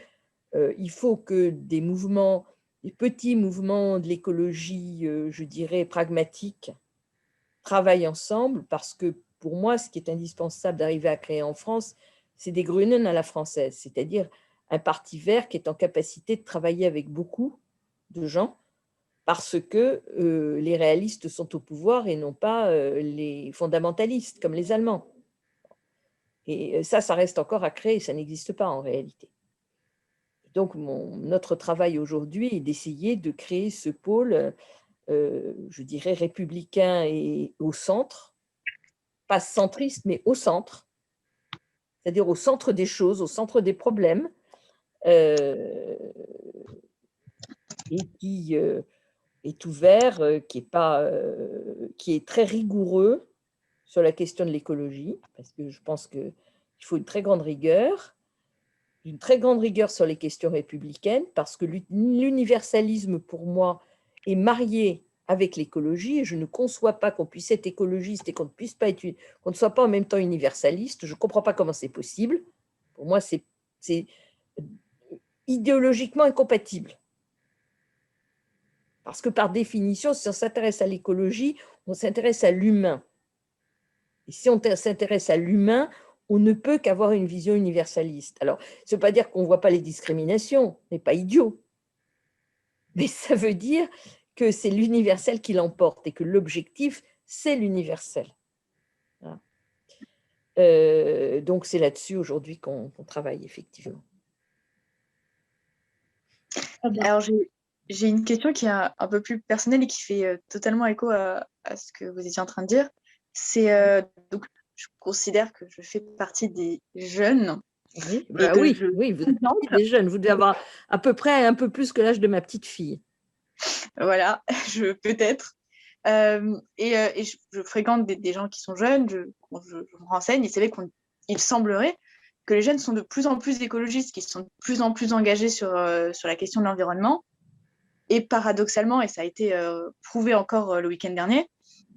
il faut que des mouvements, des petits mouvements de l'écologie, je dirais, pragmatiques, travaillent ensemble, parce que pour moi, ce qui est indispensable d'arriver à créer en France, c'est des Grünen à la française, c'est-à-dire un parti vert qui est en capacité de travailler avec beaucoup de gens, parce que les réalistes sont au pouvoir et non pas les fondamentalistes, comme les Allemands. Et ça reste encore à créer, ça n'existe pas en réalité. Donc, notre travail aujourd'hui est d'essayer de créer ce pôle, je dirais, républicain et au centre, pas centriste, mais au centre, c'est-à-dire au centre des choses, au centre des problèmes, et qui est ouvert, qui est très rigoureux sur la question de l'écologie, parce que je pense qu'il faut une très grande rigueur sur les questions républicaines, parce que l'universalisme, pour moi, est marié avec l'écologie, et je ne conçois pas qu'on puisse être écologiste et qu'on ne soit pas en même temps universaliste. Je ne comprends pas comment c'est possible. Pour moi, c'est idéologiquement incompatible. Parce que par définition, si on s'intéresse à l'écologie, on s'intéresse à l'humain. Et si on s'intéresse à l'humain, on ne peut qu'avoir une vision universaliste. Alors, ça ne veut pas dire qu'on ne voit pas les discriminations, on n'est pas idiot. Mais ça veut dire que c'est l'universel qui l'emporte et que l'objectif, c'est l'universel. Voilà. Donc, c'est là-dessus aujourd'hui qu'on travaille, effectivement. Alors, j'ai une question qui est un peu plus personnelle et qui fait totalement écho à ce que vous étiez en train de dire. C'est donc, je considère que je fais partie des jeunes. Oui, bah oui, vous êtes partie des jeunes. Vous devez avoir à peu près un peu plus que l'âge de ma petite fille. Voilà, peut-être. Et je fréquente des gens qui sont jeunes, je me renseigne, et c'est vrai qu'il semblerait que les jeunes sont de plus en plus écologistes, qu'ils sont de plus en plus engagés sur la question de l'environnement. Et paradoxalement, et ça a été prouvé encore le week-end dernier,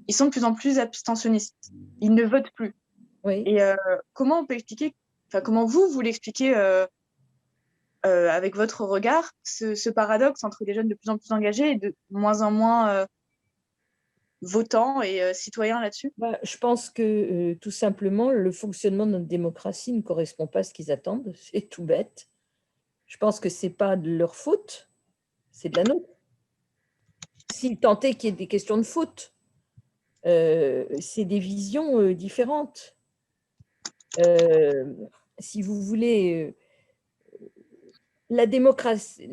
ils sont de plus en plus abstentionnistes. Ils ne votent plus. Oui. Et comment on peut expliquer, comment vous l'expliquez avec votre regard, ce paradoxe entre des jeunes de plus en plus engagés et de moins en moins votants et citoyens là-dessus? Je pense que tout simplement, le fonctionnement de notre démocratie ne correspond pas à ce qu'ils attendent. C'est tout bête. Je pense que ce n'est pas de leur faute, c'est de la nôtre. S'il tentait qu'il y ait des questions de faute, c'est des visions différentes. Si vous voulez, la démocratie,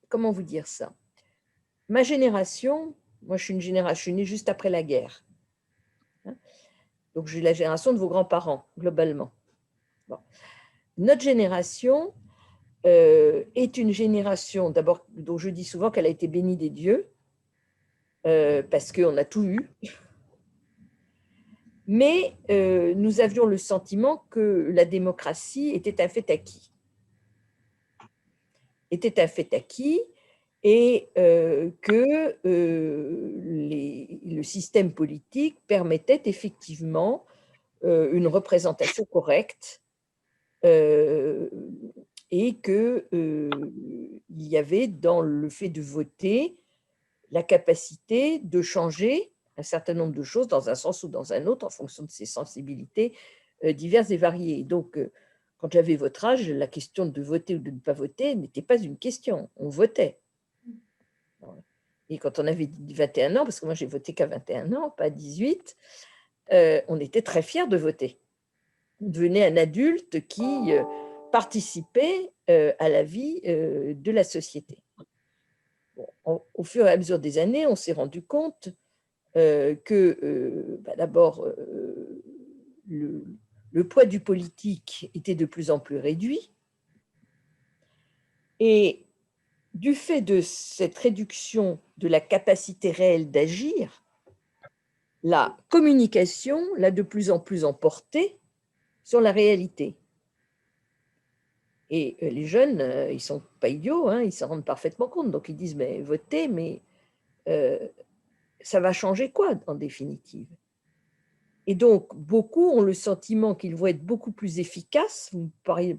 comment vous dire ça? Ma génération, moi je suis née juste après la guerre. Donc je suis la génération de vos grands-parents, globalement. Bon. Notre génération est une génération, d'abord, dont je dis souvent qu'elle a été bénie des dieux, parce qu'on a tout eu. Mais nous avions le sentiment que la démocratie était un fait acquis. Et que le système politique permettait effectivement une représentation correcte et qu'il y avait dans le fait de voter la capacité de changer un certain nombre de choses dans un sens ou dans un autre en fonction de ses sensibilités diverses et variées. Donc, quand j'avais votre âge, la question de voter ou de ne pas voter n'était pas une question. On votait. Et quand on avait 21 ans, parce que moi j'ai voté qu'à 21 ans, pas 18, on était très fiers de voter. On devenait un adulte qui participait à la vie de la société. Bon, au fur et à mesure des années, on s'est rendu compte que d'abord, le poids du politique était de plus en plus réduit. Et du fait de cette réduction de la capacité réelle d'agir, la communication l'a de plus en plus emporté sur la réalité. Et les jeunes, ils ne sont pas idiots, hein, ils s'en rendent parfaitement compte. Donc ils disent, mais votez, mais ça va changer quoi en définitive? Et donc, beaucoup ont le sentiment qu'ils vont être beaucoup plus efficaces. Vous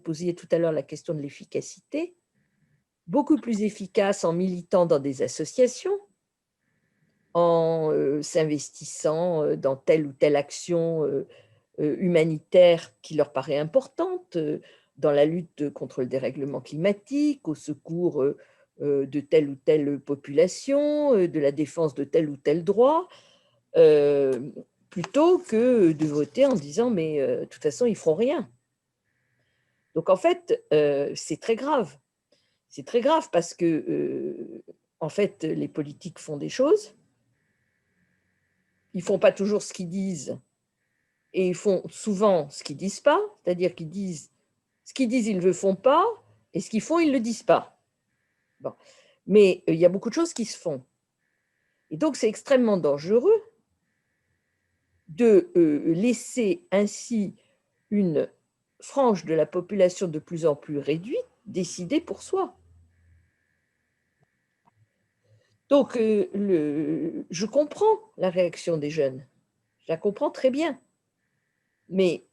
posiez tout à l'heure la question de l'efficacité. Beaucoup plus efficaces en militant dans des associations, en s'investissant dans telle ou telle action humanitaire qui leur paraît importante, dans la lutte contre le dérèglement climatique, au secours de telle ou telle population, de la défense de tel ou tel droit, plutôt que de voter en disant mais de toute façon ils ne feront rien. Donc en fait, c'est très grave. C'est très grave parce que en fait les politiques font des choses, ils ne font pas toujours ce qu'ils disent et ils font souvent ce qu'ils ne disent pas, c'est-à-dire qu'ils disent ce qu'ils disent, ils ne le font pas, et ce qu'ils font, ils ne le disent pas. Bon. Mais il y a beaucoup de choses qui se font. Et donc, c'est extrêmement dangereux de laisser ainsi une frange de la population de plus en plus réduite décider pour soi. Donc, je comprends la réaction des jeunes. Je la comprends très bien. Mais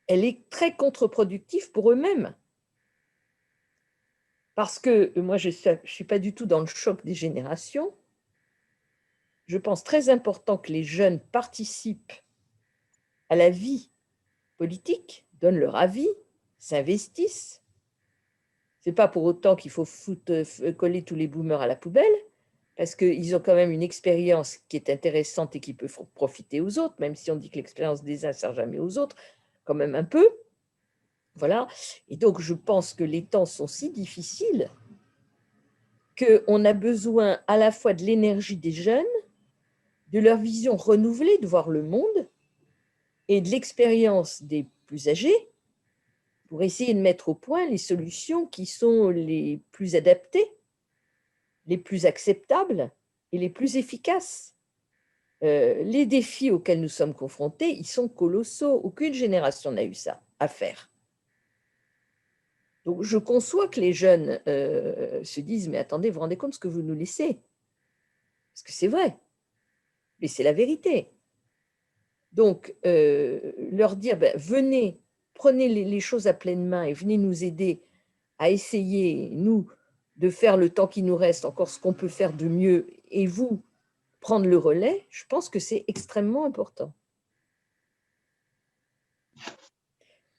elle est très contre-productive pour eux-mêmes. Parce que moi, je ne suis pas du tout dans le choc des générations. Je pense très important que les jeunes participent à la vie politique, donnent leur avis, s'investissent. Ce n'est pas pour autant qu'il faut coller tous les boomers à la poubelle, parce qu'ils ont quand même une expérience qui est intéressante et qui peut profiter aux autres, même si on dit que l'expérience des uns ne sert jamais aux autres, quand même un peu. Voilà. Et donc, je pense que les temps sont si difficiles qu'on a besoin à la fois de l'énergie des jeunes, de leur vision renouvelée de voir le monde et de l'expérience des plus âgés pour essayer de mettre au point les solutions qui sont les plus adaptées, les plus acceptables et les plus efficaces. Les défis auxquels nous sommes confrontés, ils sont colossaux. Aucune génération n'a eu ça à faire. Donc, je conçois que les jeunes se disent « Mais attendez, vous vous rendez compte de ce que vous nous laissez ?» Parce que c'est vrai, mais c'est la vérité. Donc, leur dire « Venez, prenez les choses à pleine main et venez nous aider à essayer, nous, de faire le temps qui nous reste, encore ce qu'on peut faire de mieux, et vous, prendre le relais », je pense que c'est extrêmement important.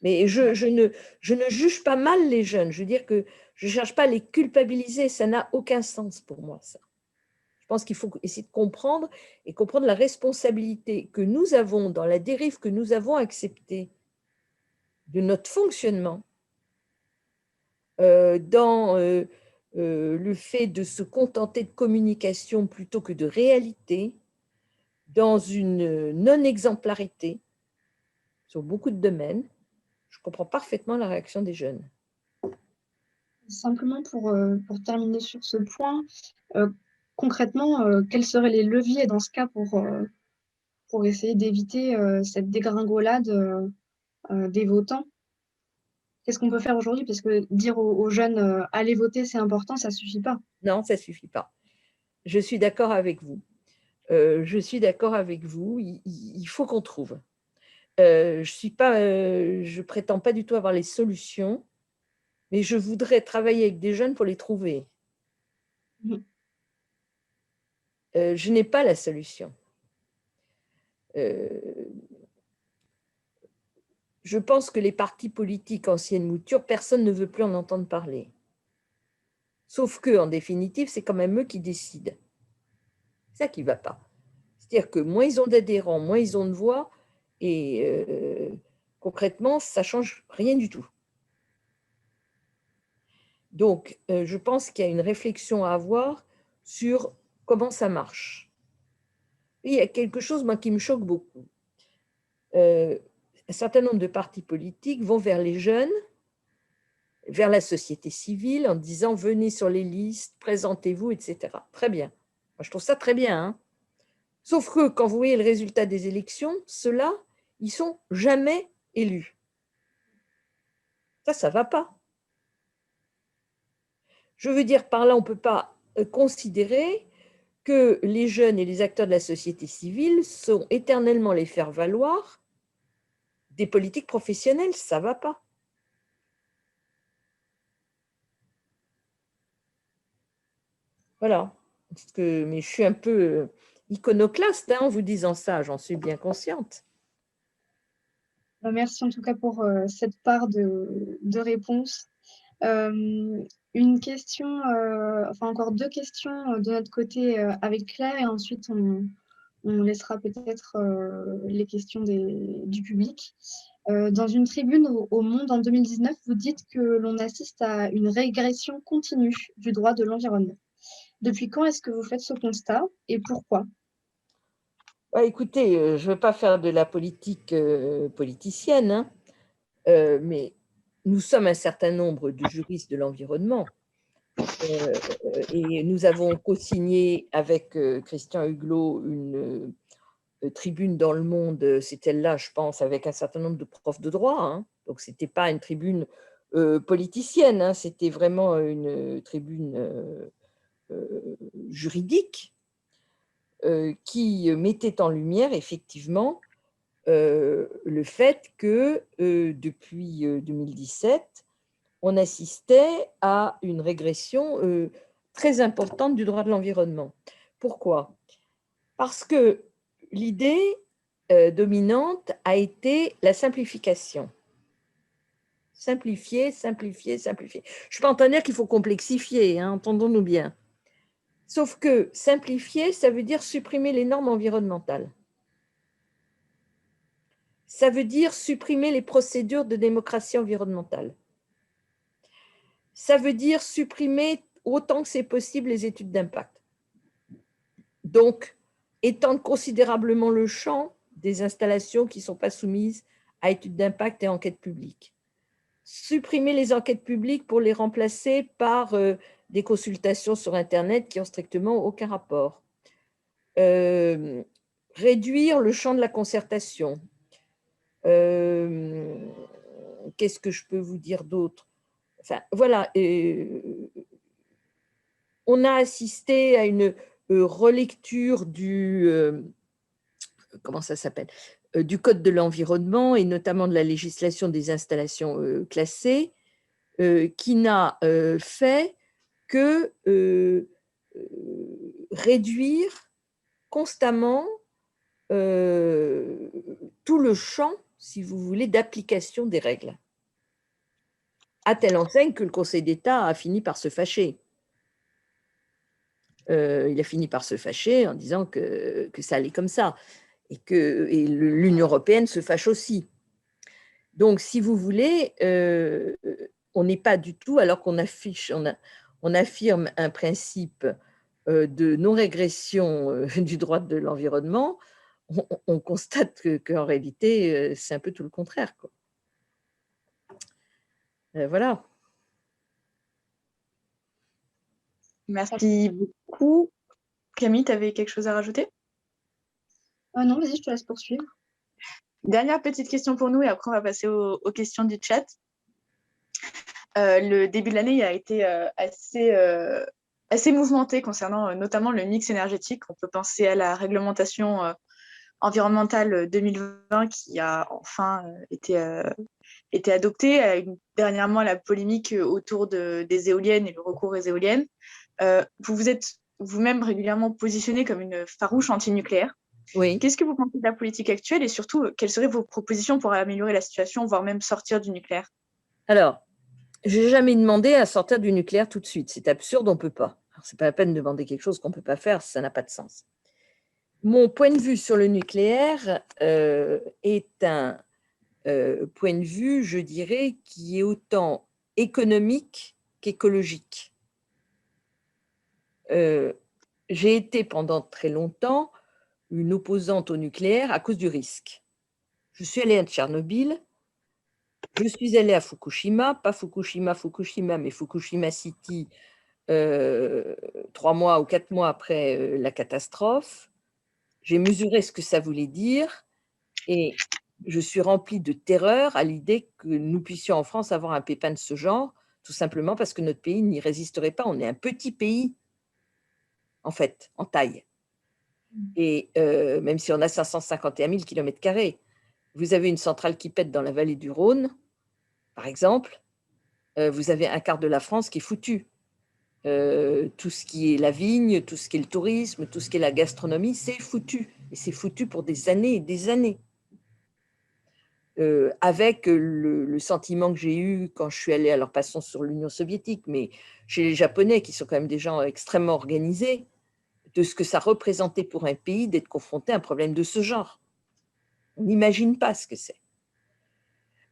Mais je ne juge pas mal les jeunes. Je veux dire que je ne cherche pas à les culpabiliser. Ça n'a aucun sens pour moi, ça. Je pense qu'il faut essayer de comprendre et comprendre la responsabilité que nous avons dans la dérive que nous avons acceptée de notre fonctionnement, dans le fait de se contenter de communication plutôt que de réalité, dans une non-exemplarité sur beaucoup de domaines. Je comprends parfaitement la réaction des jeunes. Simplement pour terminer sur ce point, concrètement, quels seraient les leviers dans ce cas pour essayer d'éviter cette dégringolade des votants? Qu'est-ce qu'on peut faire aujourd'hui? Parce que dire aux jeunes allez voter, c'est important, ça ne suffit pas. Non, ça ne suffit pas. Je suis d'accord avec vous. Je suis d'accord avec vous. Il faut qu'on trouve. Je prétends pas du tout avoir les solutions, mais je voudrais travailler avec des jeunes pour les trouver. Je n'ai pas la solution. je pense que les partis politiques ancienne mouture, personne ne veut plus en entendre parler. Sauf que, en définitive, c'est quand même eux qui décident. C'est ça qui ne va pas. C'est-à-dire que moins ils ont d'adhérents, moins ils ont de voix, et concrètement, ça ne change rien du tout. Donc, je pense qu'il y a une réflexion à avoir sur comment ça marche. Et il y a quelque chose, moi, qui me choque beaucoup. Un certain nombre de partis politiques vont vers les jeunes, vers la société civile, en disant « venez sur les listes, présentez-vous, etc. » Très bien. Moi, je trouve ça très bien. Hein. Sauf que quand vous voyez le résultat des élections, ceux-là, ils ne sont jamais élus. Ça ne va pas. Je veux dire par là, on ne peut pas considérer que les jeunes et les acteurs de la société civile sont éternellement les faire-valoir des politiques professionnelles. Ça ne va pas. Voilà. Mais je suis un peu iconoclaste en vous disant ça, j'en suis bien consciente. Merci en tout cas pour cette part de réponse. Une question, enfin encore 2 questions de notre côté avec Claire, et ensuite on laissera peut-être les questions du public. Dans une tribune au Monde en 2019, vous dites que l'on assiste à une régression continue du droit de l'environnement. Depuis quand est-ce que vous faites ce constat et pourquoi? Écoutez, je ne veux pas faire de la politique politicienne, hein, mais nous sommes un certain nombre de juristes de l'environnement et nous avons co-signé avec Christian Huguelot une tribune dans Le Monde, c'était là, je pense, avec un certain nombre de profs de droit. Hein, donc, ce n'était pas une tribune politicienne, hein, c'était vraiment une tribune juridique qui mettait en lumière effectivement le fait que depuis 2017, on assistait à une régression très importante du droit de l'environnement. Pourquoi? Parce que l'idée dominante a été la simplification. Simplifier, simplifier, simplifier. Je ne suis pas en train de dire qu'il faut complexifier, hein, entendons-nous bien. Sauf que simplifier, ça veut dire supprimer les normes environnementales. Ça veut dire supprimer les procédures de démocratie environnementale. Ça veut dire supprimer autant que c'est possible les études d'impact. Donc, étendre considérablement le champ des installations qui ne sont pas soumises à études d'impact et enquêtes publiques. Supprimer les enquêtes publiques pour les remplacer par des consultations sur Internet qui n'ont strictement aucun rapport. Réduire le champ de la concertation. Qu'est-ce que je peux vous dire d'autre? Enfin, voilà. On a assisté à une relecture du... comment ça s'appelle? Du Code de l'environnement et notamment de la législation des installations classées, qui n'a fait que réduire constamment tout le champ, si vous voulez, d'application des règles. À telle enseigne que le Conseil d'État a fini par se fâcher. Il a fini par se fâcher en disant que ça allait comme ça. Et l'Union européenne se fâche aussi. Donc, si vous voulez, on n'est pas du tout, alors qu'on on affirme un principe de non-régression du droit de l'environnement, on constate qu'en réalité, c'est un peu tout le contraire, quoi. Voilà. Merci beaucoup. Camille, tu avais quelque chose à rajouter? Non, vas-y, je te laisse poursuivre. Dernière petite question pour nous et après on va passer aux questions du chat. Le début de l'année a été assez mouvementé concernant notamment le mix énergétique. On peut penser à la réglementation environnementale 2020 qui a enfin été adoptée. Dernièrement, la polémique autour des éoliennes et le recours aux éoliennes. Vous vous êtes vous-même régulièrement positionné comme une farouche anti-nucléaire. Oui. Qu'est-ce que vous pensez de la politique actuelle et surtout, quelles seraient vos propositions pour améliorer la situation, voire même sortir du nucléaire? Alors, je n'ai jamais demandé à sortir du nucléaire tout de suite. C'est absurde, on ne peut pas. Ce n'est pas la peine de demander quelque chose qu'on ne peut pas faire, ça n'a pas de sens. Mon point de vue sur le nucléaire est un point de vue, je dirais, qui est autant économique qu'écologique. J'ai été pendant très longtemps une opposante au nucléaire à cause du risque. Je suis allée à Tchernobyl, je suis allée à Fukushima, pas Fukushima, mais Fukushima City, 3 mois ou 4 mois après la catastrophe. J'ai mesuré ce que ça voulait dire et je suis remplie de terreur à l'idée que nous puissions en France avoir un pépin de ce genre, tout simplement parce que notre pays n'y résisterait pas. On est un petit pays, en fait, en taille. Et même si on a 551 000 km², vous avez une centrale qui pète dans la vallée du Rhône, par exemple, vous avez un quart de la France qui est foutu. Tout ce qui est la vigne, tout ce qui est le tourisme, tout ce qui est la gastronomie, c'est foutu. Et c'est foutu pour des années et des années. Avec le sentiment que j'ai eu quand je suis allée, alors passons sur l'Union soviétique, mais chez les Japonais, qui sont quand même des gens extrêmement organisés, de ce que ça représentait pour un pays d'être confronté à un problème de ce genre. On n'imagine pas ce que c'est.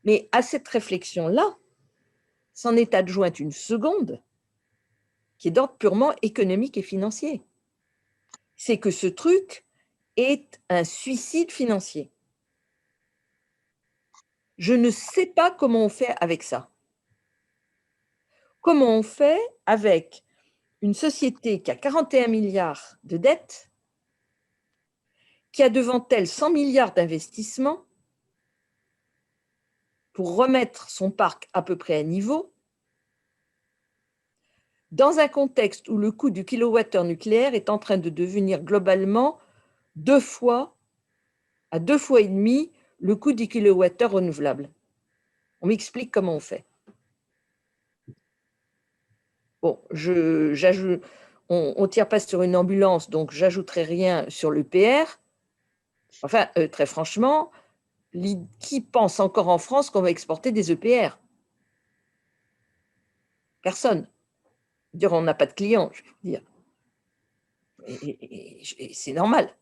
Mais à cette réflexion-là, s'en est adjointe une seconde, qui est d'ordre purement économique et financier. C'est que ce truc est un suicide financier. Je ne sais pas comment on fait avec ça. Comment on fait avec une société qui a 41 milliards de dettes, qui a devant elle 100 milliards d'investissements pour remettre son parc à peu près à niveau, dans un contexte où le coût du kilowattheure nucléaire est en train de devenir globalement 2 fois à 2 fois et demi le coût du kilowattheure renouvelable. On m'explique comment on fait. Bon, on ne tire pas sur une ambulance, donc j'ajouterai rien sur l'EPR. Enfin, très franchement, qui pense encore en France qu'on va exporter des EPR? Personne. Dire on n'a pas de clients, je vais vous dire. Et c'est normal.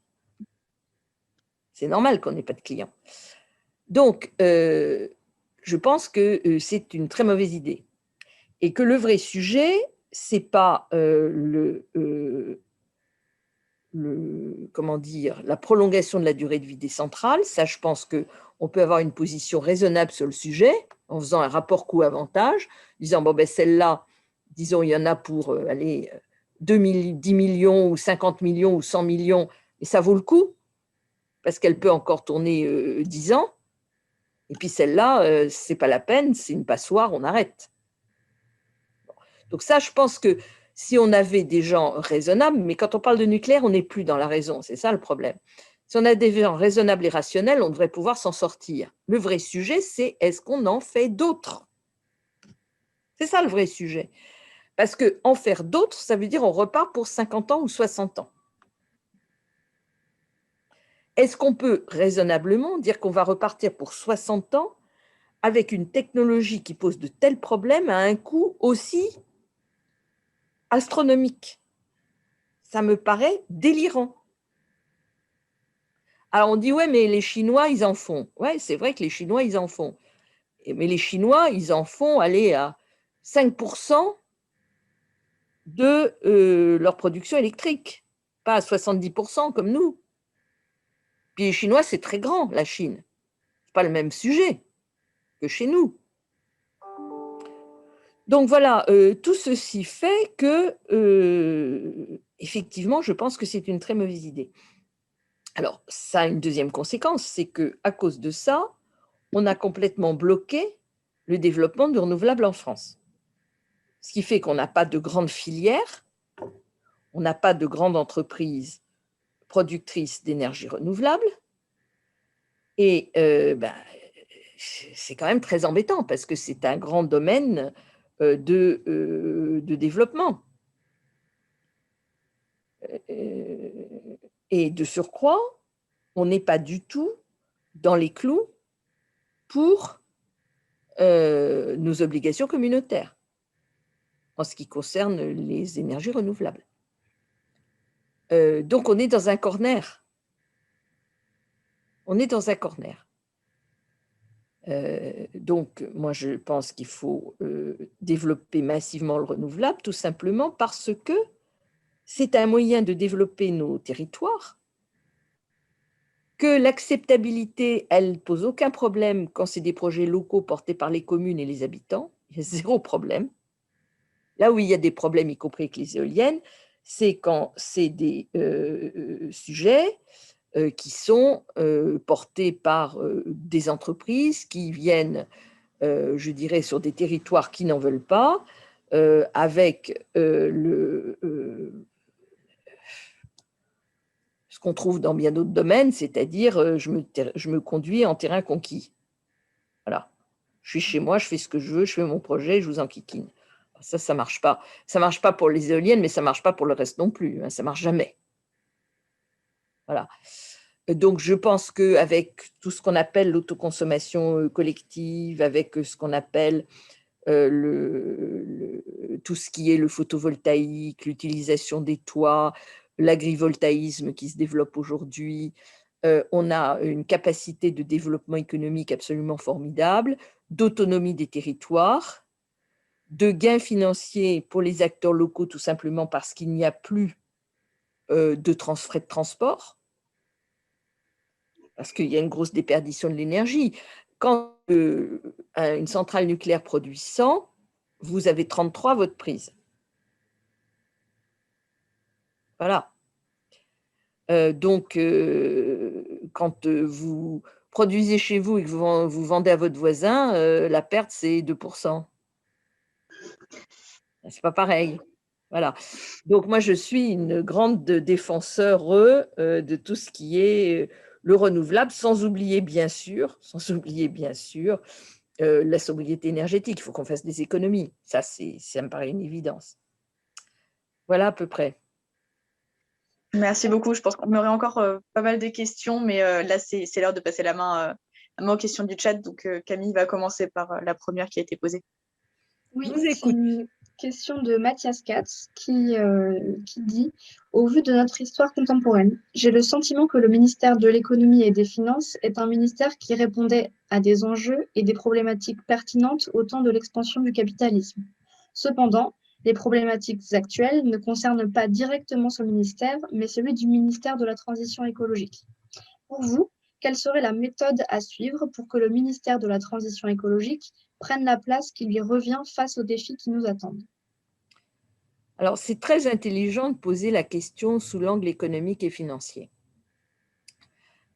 C'est normal qu'on n'ait pas de clients. Donc, je pense que c'est une très mauvaise idée. Et que le vrai sujet, ce n'est pas comment dire, la prolongation de la durée de vie des centrales. Ça, je pense qu'on peut avoir une position raisonnable sur le sujet en faisant un rapport coût-avantage, disant, bon, ben, celle-là, disons, il y en a pour 10 millions ou 50 millions ou 100 millions, et ça vaut le coup, parce qu'elle peut encore tourner 10 ans. Et puis celle-là, ce n'est pas la peine, c'est une passoire, on arrête. Donc ça, je pense que si on avait des gens raisonnables, mais quand on parle de nucléaire, on n'est plus dans la raison, c'est ça le problème. Si on a des gens raisonnables et rationnels, on devrait pouvoir s'en sortir. Le vrai sujet, c'est est-ce qu'on en fait d'autres? C'est ça le vrai sujet. Parce qu'en faire d'autres, ça veut dire on repart pour 50 ans ou 60 ans. Est-ce qu'on peut raisonnablement dire qu'on va repartir pour 60 ans avec une technologie qui pose de tels problèmes à un coût aussi astronomique? Ça me paraît délirant. Alors on dit, ouais, mais les Chinois, ils en font. Ouais, c'est vrai que les Chinois, ils en font. Mais les Chinois, ils en font aller à 5% de leur production électrique, pas à 70% comme nous. Puis les Chinois, c'est très grand, la Chine. Ce n'est pas le même sujet que chez nous. Donc voilà, tout ceci fait que, effectivement, je pense que c'est une très mauvaise idée. Alors, ça a une deuxième conséquence, c'est qu'à cause de ça, on a complètement bloqué le développement du renouvelable en France. Ce qui fait qu'on n'a pas de grandes filières, on n'a pas de grandes entreprises productrices d'énergie renouvelable. Et c'est quand même très embêtant parce que c'est un grand domaine de développement. Et de surcroît, on n'est pas du tout dans les clous pour nos obligations communautaires en ce qui concerne les énergies renouvelables. Donc, on est dans un corner. On est dans un corner. Donc, moi, je pense qu'il faut développer massivement le renouvelable, tout simplement parce que c'est un moyen de développer nos territoires, que l'acceptabilité, elle ne pose aucun problème quand c'est des projets locaux portés par les communes et les habitants. Il y a zéro problème. Là où il y a des problèmes, y compris avec les éoliennes, c'est quand c'est des sujets qui sont portés par des entreprises qui viennent, je dirais, sur des territoires qui n'en veulent pas, avec ce qu'on trouve dans bien d'autres domaines, c'est-à-dire je me conduis en terrain conquis. Voilà. Je suis chez moi, je fais ce que je veux, je fais mon projet, je vous enquiquine. Ça ne marche pas. Ça ne marche pas pour les éoliennes, mais ça ne marche pas pour le reste non plus. Hein, ça ne marche jamais. Voilà. Donc, je pense qu'avec tout ce qu'on appelle l'autoconsommation collective, avec ce qu'on appelle tout ce qui est le photovoltaïque, l'utilisation des toits, l'agrivoltaïsme qui se développe aujourd'hui, on a une capacité de développement économique absolument formidable, d'autonomie des territoires, de gains financiers pour les acteurs locaux, tout simplement parce qu'il n'y a plus de frais de transport, parce qu'il y a une grosse déperdition de l'énergie. Quand une centrale nucléaire produit 100, vous avez 33 à votre prise. Voilà. Donc, quand vous produisez chez vous et que vous vendez à votre voisin, la perte, c'est 2%. C'est pas pareil. Voilà. Donc, moi, je suis une grande défenseur de tout ce qui est le renouvelable, sans oublier, bien sûr, la sobriété énergétique. Il faut qu'on fasse des économies. Ça me paraît une évidence. Voilà à peu près. Merci beaucoup. Je pense qu'on aurait encore pas mal de questions, mais là, c'est l'heure de passer la main aux questions du chat. Donc, Camille va commencer par la première qui a été posée. Oui, Je vous c'est écoute. une question de Mathias Katz qui dit: Au vu de notre histoire contemporaine, j'ai le sentiment que le ministère de l'économie et des finances est un ministère qui répondait à des enjeux et des problématiques pertinentes au temps de l'expansion du capitalisme. Cependant, les problématiques actuelles ne concernent pas directement ce ministère, mais celui du ministère de la Transition écologique. Pour vous, quelle serait la méthode à suivre pour que le ministère de la Transition écologique prenne la place qui lui revient face aux défis qui nous attendent? Alors, c'est très intelligent de poser la question sous l'angle économique et financier,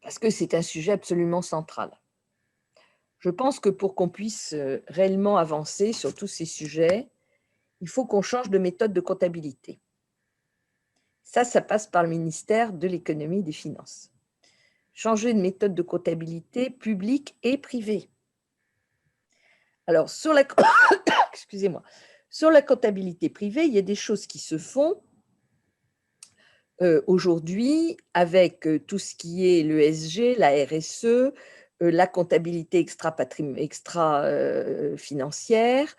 parce que c'est un sujet absolument central. Je pense que pour qu'on puisse réellement avancer sur tous ces sujets, il faut qu'on change de méthode de comptabilité. Ça passe par le ministère de l'économie et des finances. Changer de méthode de comptabilité publique et privée. Alors, excusez-moi, sur la comptabilité privée, il y a des choses qui se font aujourd'hui avec tout ce qui est l'ESG, la RSE, la comptabilité extra-financière,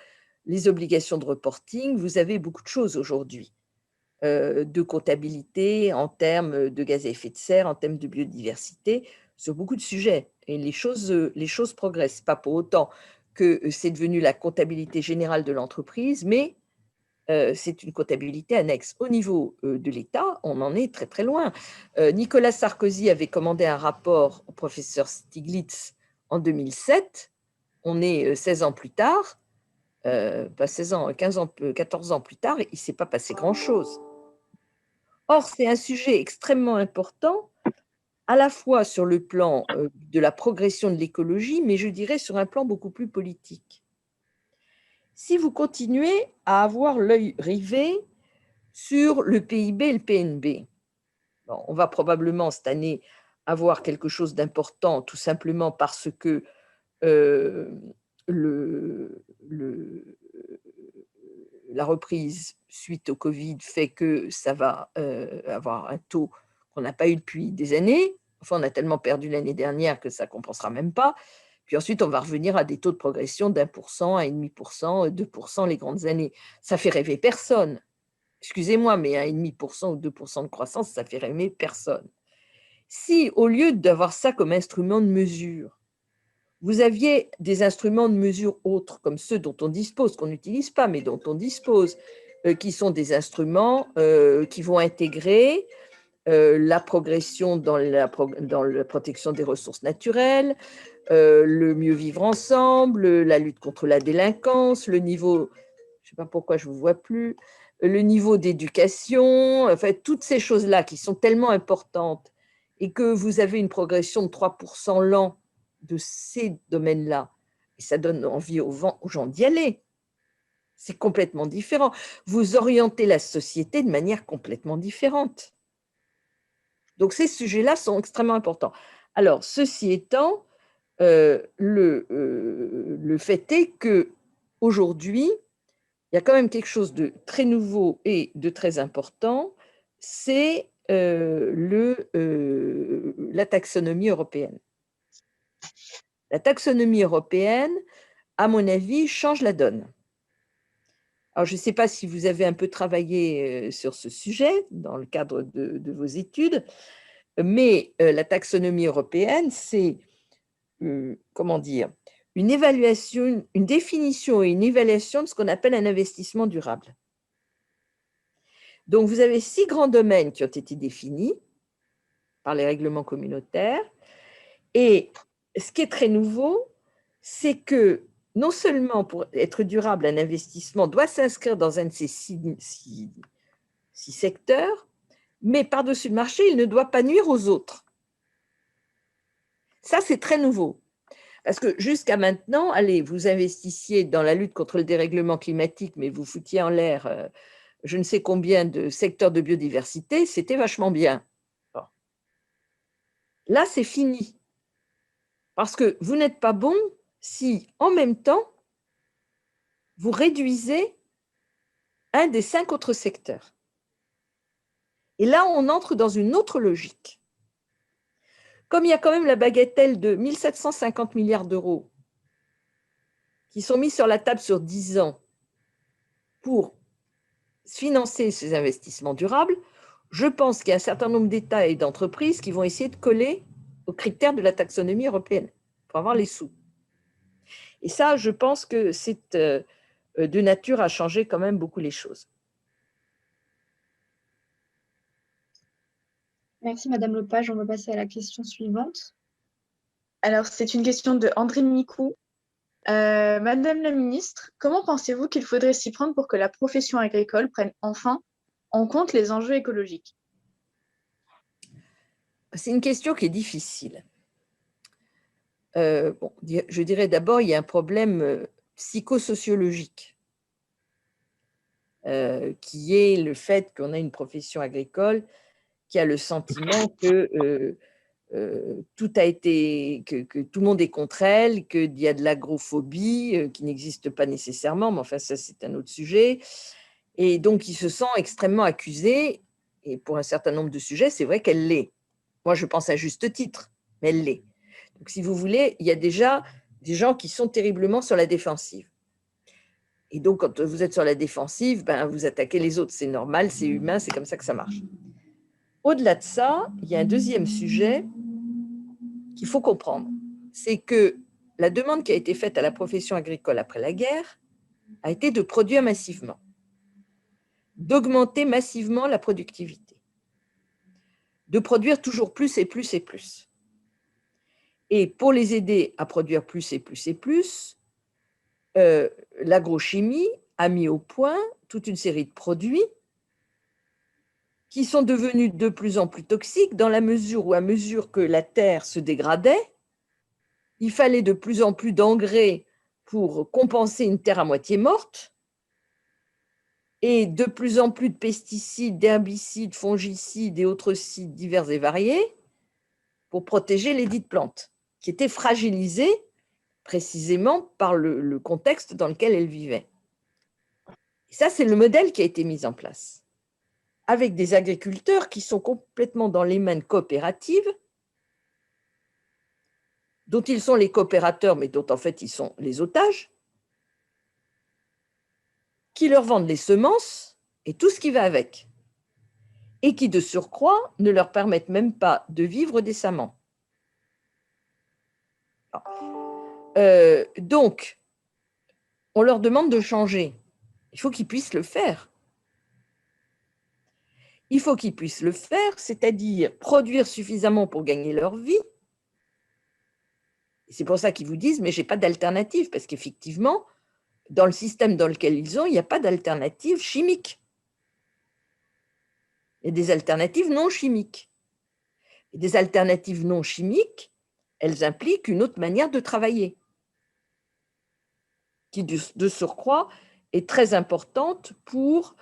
les obligations de reporting. Vous avez beaucoup de choses aujourd'hui de comptabilité en termes de gaz à effet de serre, en termes de biodiversité, sur beaucoup de sujets. Et les choses progressent. Pas pour autant que c'est devenu la comptabilité générale de l'entreprise, mais c'est une comptabilité annexe. Au niveau de l'État, on en est très très loin. Nicolas Sarkozy avait commandé un rapport au professeur Stiglitz en 2007. On est 16 ans plus tard, pas 16 ans, 15 ans, 14 ans plus tard, il ne s'est pas passé grand-chose. Or, c'est un sujet extrêmement important, à la fois sur le plan de la progression de l'écologie, mais je dirais sur un plan beaucoup plus politique. Si vous continuez à avoir l'œil rivé sur le PIB et le PNB, bon, on va probablement cette année avoir quelque chose d'important, tout simplement parce que la reprise suite au Covid fait que ça va avoir un taux qu'on n'a pas eu depuis des années. Enfin, on a tellement perdu l'année dernière que ça ne compensera même pas. Puis ensuite, on va revenir à des taux de progression d'1%, 1,5%, 2% les grandes années. Ça fait rêver personne. Excusez-moi, mais 1,5% ou 2% de croissance, ça fait rêver personne. Si, au lieu d'avoir ça comme instrument de mesure, vous aviez des instruments de mesure autres, comme ceux dont on dispose, qu'on n'utilise pas, mais dont on dispose, qui sont des instruments qui vont intégrer la progression dans la protection des ressources naturelles, le mieux vivre ensemble, la lutte contre la délinquance, le niveau, je ne sais pas pourquoi je ne vous vois plus, le niveau d'éducation, enfin, toutes ces choses-là qui sont tellement importantes et que vous avez une progression de 3% l'an de ces domaines-là, et ça donne envie aux gens d'y aller. C'est complètement différent. Vous orientez la société de manière complètement différente. Donc, ces sujets-là sont extrêmement importants. Alors, ceci étant, le fait est qu'aujourd'hui, il y a quand même quelque chose de très nouveau et de très important, c'est la taxonomie européenne. La taxonomie européenne, à mon avis, change la donne. Alors, je ne sais pas si vous avez un peu travaillé sur ce sujet dans le cadre de vos études, mais la taxonomie européenne, c'est, comment dire, une évaluation, une définition et une évaluation de ce qu'on appelle un investissement durable. Donc, vous avez 6 grands domaines qui ont été définis par les règlements communautaires. Et ce qui est très nouveau, c'est que non seulement pour être durable, un investissement doit s'inscrire dans un de ces 6 secteurs, mais par-dessus le marché, il ne doit pas nuire aux autres. Ça, c'est très nouveau. Parce que jusqu'à maintenant, allez, vous investissiez dans la lutte contre le dérèglement climatique, mais vous foutiez en l'air je ne sais combien de secteurs de biodiversité, c'était vachement bien. Bon. Là, c'est fini. Parce que vous n'êtes pas bon si, en même temps, vous réduisez un des 5 autres secteurs. Et là, on entre dans une autre logique. Comme il y a quand même la bagatelle de 1 750 milliards d'euros qui sont mis sur la table sur 10 ans pour financer ces investissements durables, je pense qu'il y a un certain nombre d'États et d'entreprises qui vont essayer de coller aux critères de la taxonomie européenne pour avoir les sous. Et ça, je pense que c'est de nature à changer quand même beaucoup les choses. Merci Madame Lepage. On va passer à la question suivante. Alors, c'est une question de André Micou. Madame la ministre, comment pensez-vous qu'il faudrait s'y prendre pour que la profession agricole prenne enfin en compte les enjeux écologiques? C'est une question qui est difficile. Bon, je dirais d'abord, il y a un problème psychosociologique qui est le fait qu'on a une profession agricole qui a le sentiment que tout a été, que tout le monde est contre elle, qu'il y a de l'agrophobie qui n'existe pas nécessairement, mais enfin ça c'est un autre sujet. Et donc il se sent extrêmement accusé, et pour un certain nombre de sujets, c'est vrai qu'elle l'est. Moi je pense à juste titre, mais elle l'est. Donc si vous voulez, il y a déjà des gens qui sont terriblement sur la défensive. Et donc quand vous êtes sur la défensive, ben, vous attaquez les autres, c'est normal, c'est humain, c'est comme ça que ça marche. Au-delà de ça, il y a un deuxième sujet qu'il faut comprendre, c'est que la demande qui a été faite à la profession agricole après la guerre a été de produire massivement, d'augmenter massivement la productivité, de produire toujours plus et plus et plus. Et pour les aider à produire plus et plus et plus, l'agrochimie a mis au point toute une série de produits qui sont devenus de plus en plus toxiques dans la mesure où, à mesure que la terre se dégradait, il fallait de plus en plus d'engrais pour compenser une terre à moitié morte et de plus en plus de pesticides, d'herbicides, fongicides et autres cides divers et variés pour protéger les dites plantes, qui étaient fragilisées précisément par le contexte dans lequel elles vivaient. Et ça, c'est le modèle qui a été mis en place, avec des agriculteurs qui sont complètement dans les mains de coopératives dont ils sont les coopérateurs, mais dont en fait ils sont les otages, qui leur vendent les semences et tout ce qui va avec, et qui de surcroît ne leur permettent même pas de vivre décemment. Donc, on leur demande de changer. Il faut qu'ils puissent le faire. Il faut qu'ils puissent le faire, c'est-à-dire produire suffisamment pour gagner leur vie. C'est pour ça qu'ils vous disent, mais je n'ai pas d'alternative, parce qu'effectivement, dans le système dans lequel ils ont, il n'y a pas d'alternative chimique. Il y a des alternatives non chimiques. Et des alternatives non chimiques, elles impliquent une autre manière de travailler, qui de surcroît est très importante pour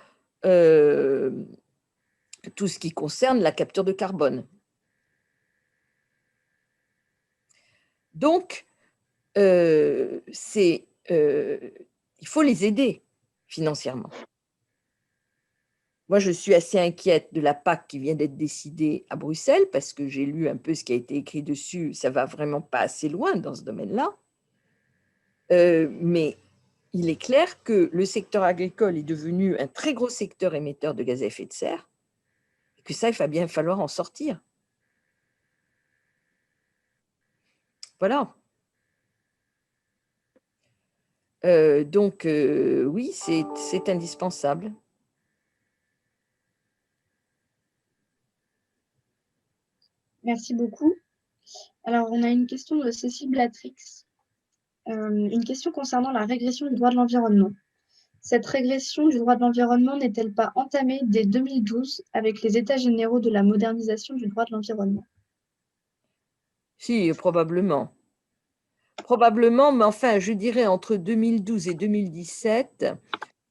tout ce qui concerne la capture de carbone. Donc, il faut les aider financièrement. Moi, je suis assez inquiète de la PAC qui vient d'être décidée à Bruxelles, parce que j'ai lu un peu ce qui a été écrit dessus, ça ne va vraiment pas assez loin dans ce domaine-là. Mais il est clair que le secteur agricole est devenu un très gros secteur émetteur de gaz à effet de serre, et que ça, il va bien falloir en sortir. Voilà. Donc, oui, c'est indispensable. Merci beaucoup. Alors, on a une question de Cécile Blatrix. Une question concernant la régression du droit de l'environnement. Cette régression du droit de l'environnement n'est-elle pas entamée dès 2012 avec les États généraux de la modernisation du droit de l'environnement? Si, probablement. Probablement, mais enfin, je dirais entre 2012 et 2017,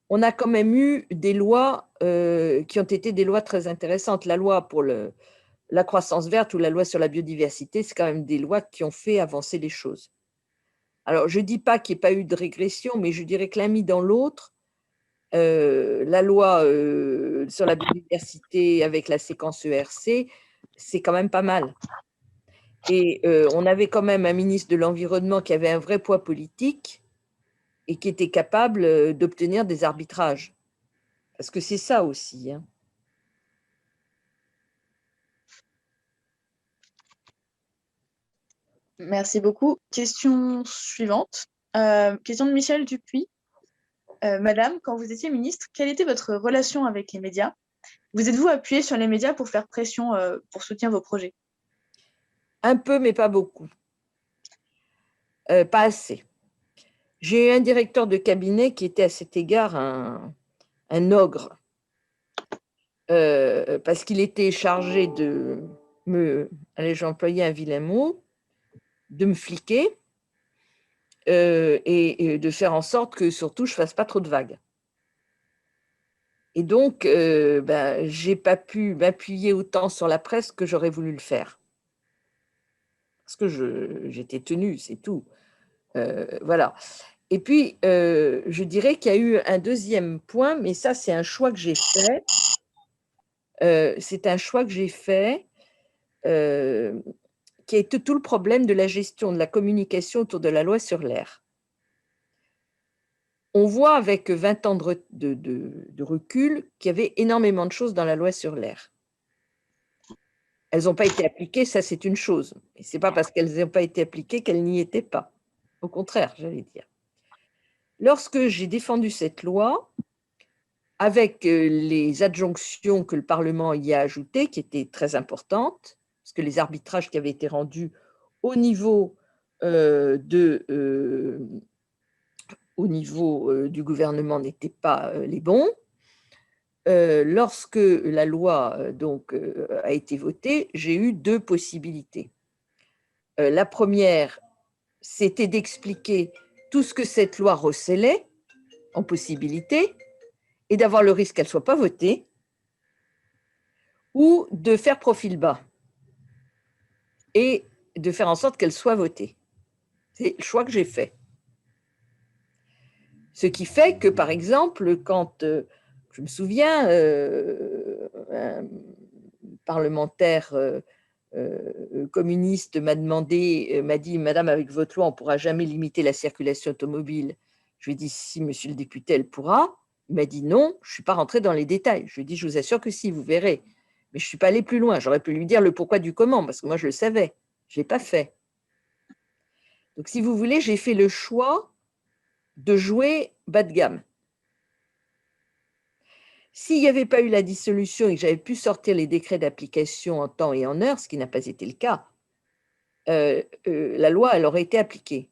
on a quand même eu des lois qui ont été des lois très intéressantes. La loi pour la croissance verte ou la loi sur la biodiversité, c'est quand même des lois qui ont fait avancer les choses. Alors, je ne dis pas qu'il n'y ait pas eu de régression, mais je dirais que l'un mis dans l'autre, la loi sur la biodiversité avec la séquence ERC, c'est quand même pas mal. Et on avait quand même un ministre de l'Environnement qui avait un vrai poids politique et qui était capable d'obtenir des arbitrages. Parce que c'est ça aussi. Hein. Merci beaucoup. Question suivante. Question de Michel Dupuis. Madame, quand vous étiez ministre, quelle était votre relation avec les médias? Vous êtes-vous appuyée sur les médias pour faire pression pour soutenir vos projets? Un peu, mais pas beaucoup. Pas assez. J'ai eu un directeur de cabinet qui était à cet égard un ogre. Parce qu'il était chargé de me, allez, j'ai employé un vilain mot, de me fliquer et de faire en sorte que surtout je ne fasse pas trop de vagues. Et donc, je n'ai pas pu m'appuyer autant sur la presse que j'aurais voulu le faire. Parce que j'étais tenue, c'est tout. Voilà. Et puis, je dirais qu'il y a eu un deuxième point, mais ça, c'est un choix que j'ai fait. C'est un choix que j'ai fait qui est tout le problème de la gestion de la communication autour de la loi sur l'air. On voit avec 20 ans de recul qu'il y avait énormément de choses dans la loi sur l'air. Elles n'ont pas été appliquées, ça c'est une chose. Et ce n'est pas parce qu'elles n'ont pas été appliquées qu'elles n'y étaient pas. Au contraire, j'allais dire. Lorsque j'ai défendu cette loi, avec les adjonctions que le Parlement y a ajoutées, qui étaient très importantes, parce que les arbitrages qui avaient été rendus au niveau du gouvernement n'étaient pas les bons. Lorsque la loi a été votée, j'ai eu deux possibilités. La première, c'était d'expliquer tout ce que cette loi recélait en possibilités et d'avoir le risque qu'elle ne soit pas votée, ou de faire profil bas et de faire en sorte qu'elle soit votée. C'est le choix que j'ai fait. Ce qui fait que, par exemple, quand je me souviens, un parlementaire communiste m'a dit, Madame, avec votre loi, on ne pourra jamais limiter la circulation automobile. Je lui ai dit, si, monsieur le député, elle pourra. Il m'a dit, non, je ne suis pas rentrée dans les détails. Je lui ai dit, je vous assure que si, vous verrez. Mais je ne suis pas allée plus loin. J'aurais pu lui dire le pourquoi du comment, parce que moi, je le savais. Je ne l'ai pas fait. Donc, si vous voulez, j'ai fait le choix de jouer bas de gamme. S'il n'y avait pas eu la dissolution et que j'avais pu sortir les décrets d'application en temps et en heure, ce qui n'a pas été le cas, la loi, elle aurait été appliquée.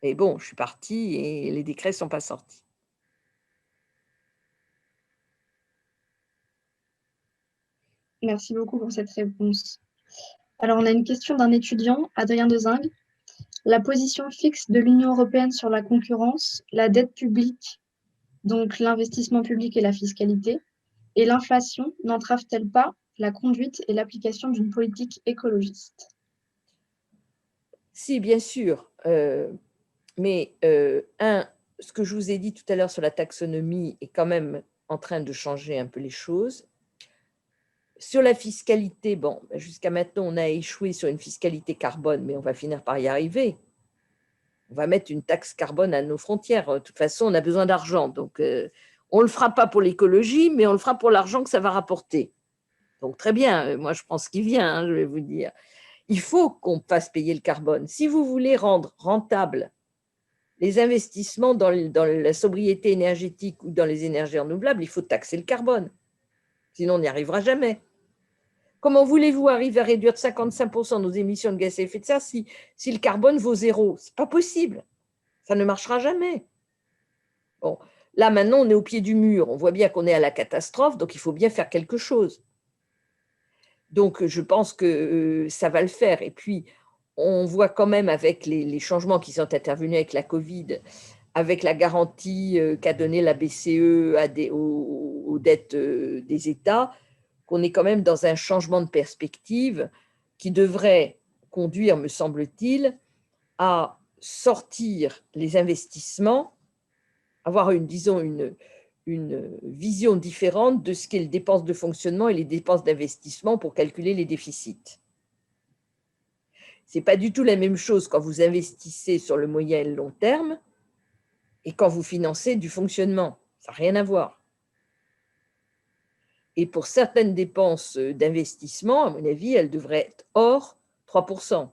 Mais bon, je suis partie et les décrets ne sont pas sortis. Merci beaucoup pour cette réponse. Alors, on a une question d'un étudiant, Adrien Dezingue. La position fixe de l'Union européenne sur la concurrence, la dette publique, donc l'investissement public et la fiscalité, et l'inflation n'entravent-elles pas la conduite et l'application d'une politique écologiste? Si, bien sûr. Mais ce que je vous ai dit tout à l'heure sur la taxonomie est quand même en train de changer un peu les choses. Sur la fiscalité, bon, jusqu'à maintenant, on a échoué sur une fiscalité carbone, mais on va finir par y arriver. On va mettre une taxe carbone à nos frontières. De toute façon, on a besoin d'argent. Donc, on ne le fera pas pour l'écologie, mais on le fera pour l'argent que ça va rapporter. Donc, très bien. Moi, je prends ce qui vient, hein, je vais vous dire. Il faut qu'on fasse payer le carbone. Si vous voulez rendre rentable les investissements dans la sobriété énergétique ou dans les énergies renouvelables, il faut taxer le carbone. Sinon, on n'y arrivera jamais. Comment voulez-vous arriver à réduire de 55% nos émissions de gaz à effet de serre si le carbone vaut zéro? Ce n'est pas possible. Ça ne marchera jamais. Bon, là, maintenant, on est au pied du mur. On voit bien qu'on est à la catastrophe, donc il faut bien faire quelque chose. Donc, je pense que ça va le faire. Et puis, on voit quand même avec les changements qui sont intervenus avec la Covid, avec la garantie qu'a donnée la BCE aux dettes des États, qu'on est quand même dans un changement de perspective qui devrait conduire, me semble-t-il, à sortir les investissements, avoir une vision différente de ce qu'est les dépenses de fonctionnement et les dépenses d'investissement pour calculer les déficits. Ce n'est pas du tout la même chose quand vous investissez sur le moyen et le long terme et quand vous financez du fonctionnement. Ça n'a rien à voir. Et pour certaines dépenses d'investissement, à mon avis, elles devraient être hors 3%.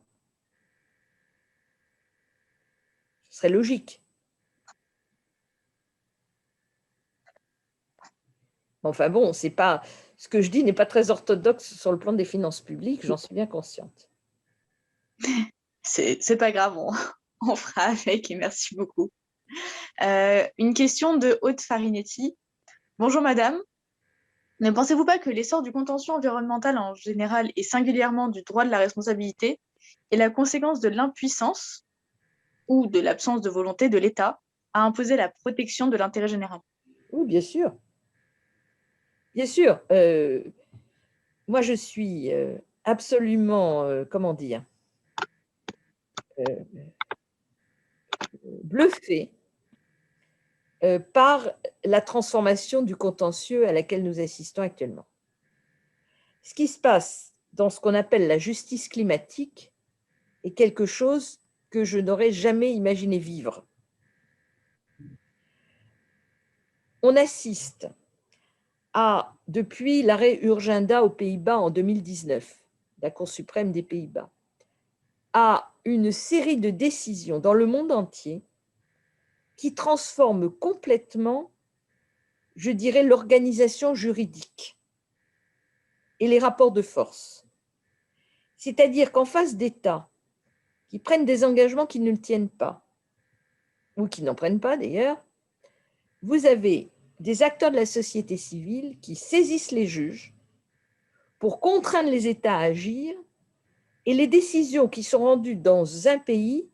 Ce serait logique. Enfin bon, c'est pas, ce que je dis n'est pas très orthodoxe sur le plan des finances publiques, j'en suis bien consciente. C'est pas grave, on fera avec et merci beaucoup. Une question de Aude Farinetti. Bonjour madame. Ne pensez-vous pas que l'essor du contentieux environnemental en général et singulièrement du droit de la responsabilité est la conséquence de l'impuissance ou de l'absence de volonté de l'État à imposer la protection de l'intérêt général? Oui, bien sûr. Bien sûr. Moi, je suis absolument, comment dire, bluffée par la transformation du contentieux à laquelle nous assistons actuellement. Ce qui se passe dans ce qu'on appelle la justice climatique est quelque chose que je n'aurais jamais imaginé vivre. On assiste depuis l'arrêt Urgenda aux Pays-Bas en 2019, la Cour suprême des Pays-Bas, à une série de décisions dans le monde entier qui transforment complètement, je dirais, l'organisation juridique et les rapports de force. C'est-à-dire qu'en face d'États qui prennent des engagements qui ne le tiennent pas, ou qui n'en prennent pas d'ailleurs, vous avez des acteurs de la société civile qui saisissent les juges pour contraindre les États à agir, et les décisions qui sont rendues dans un pays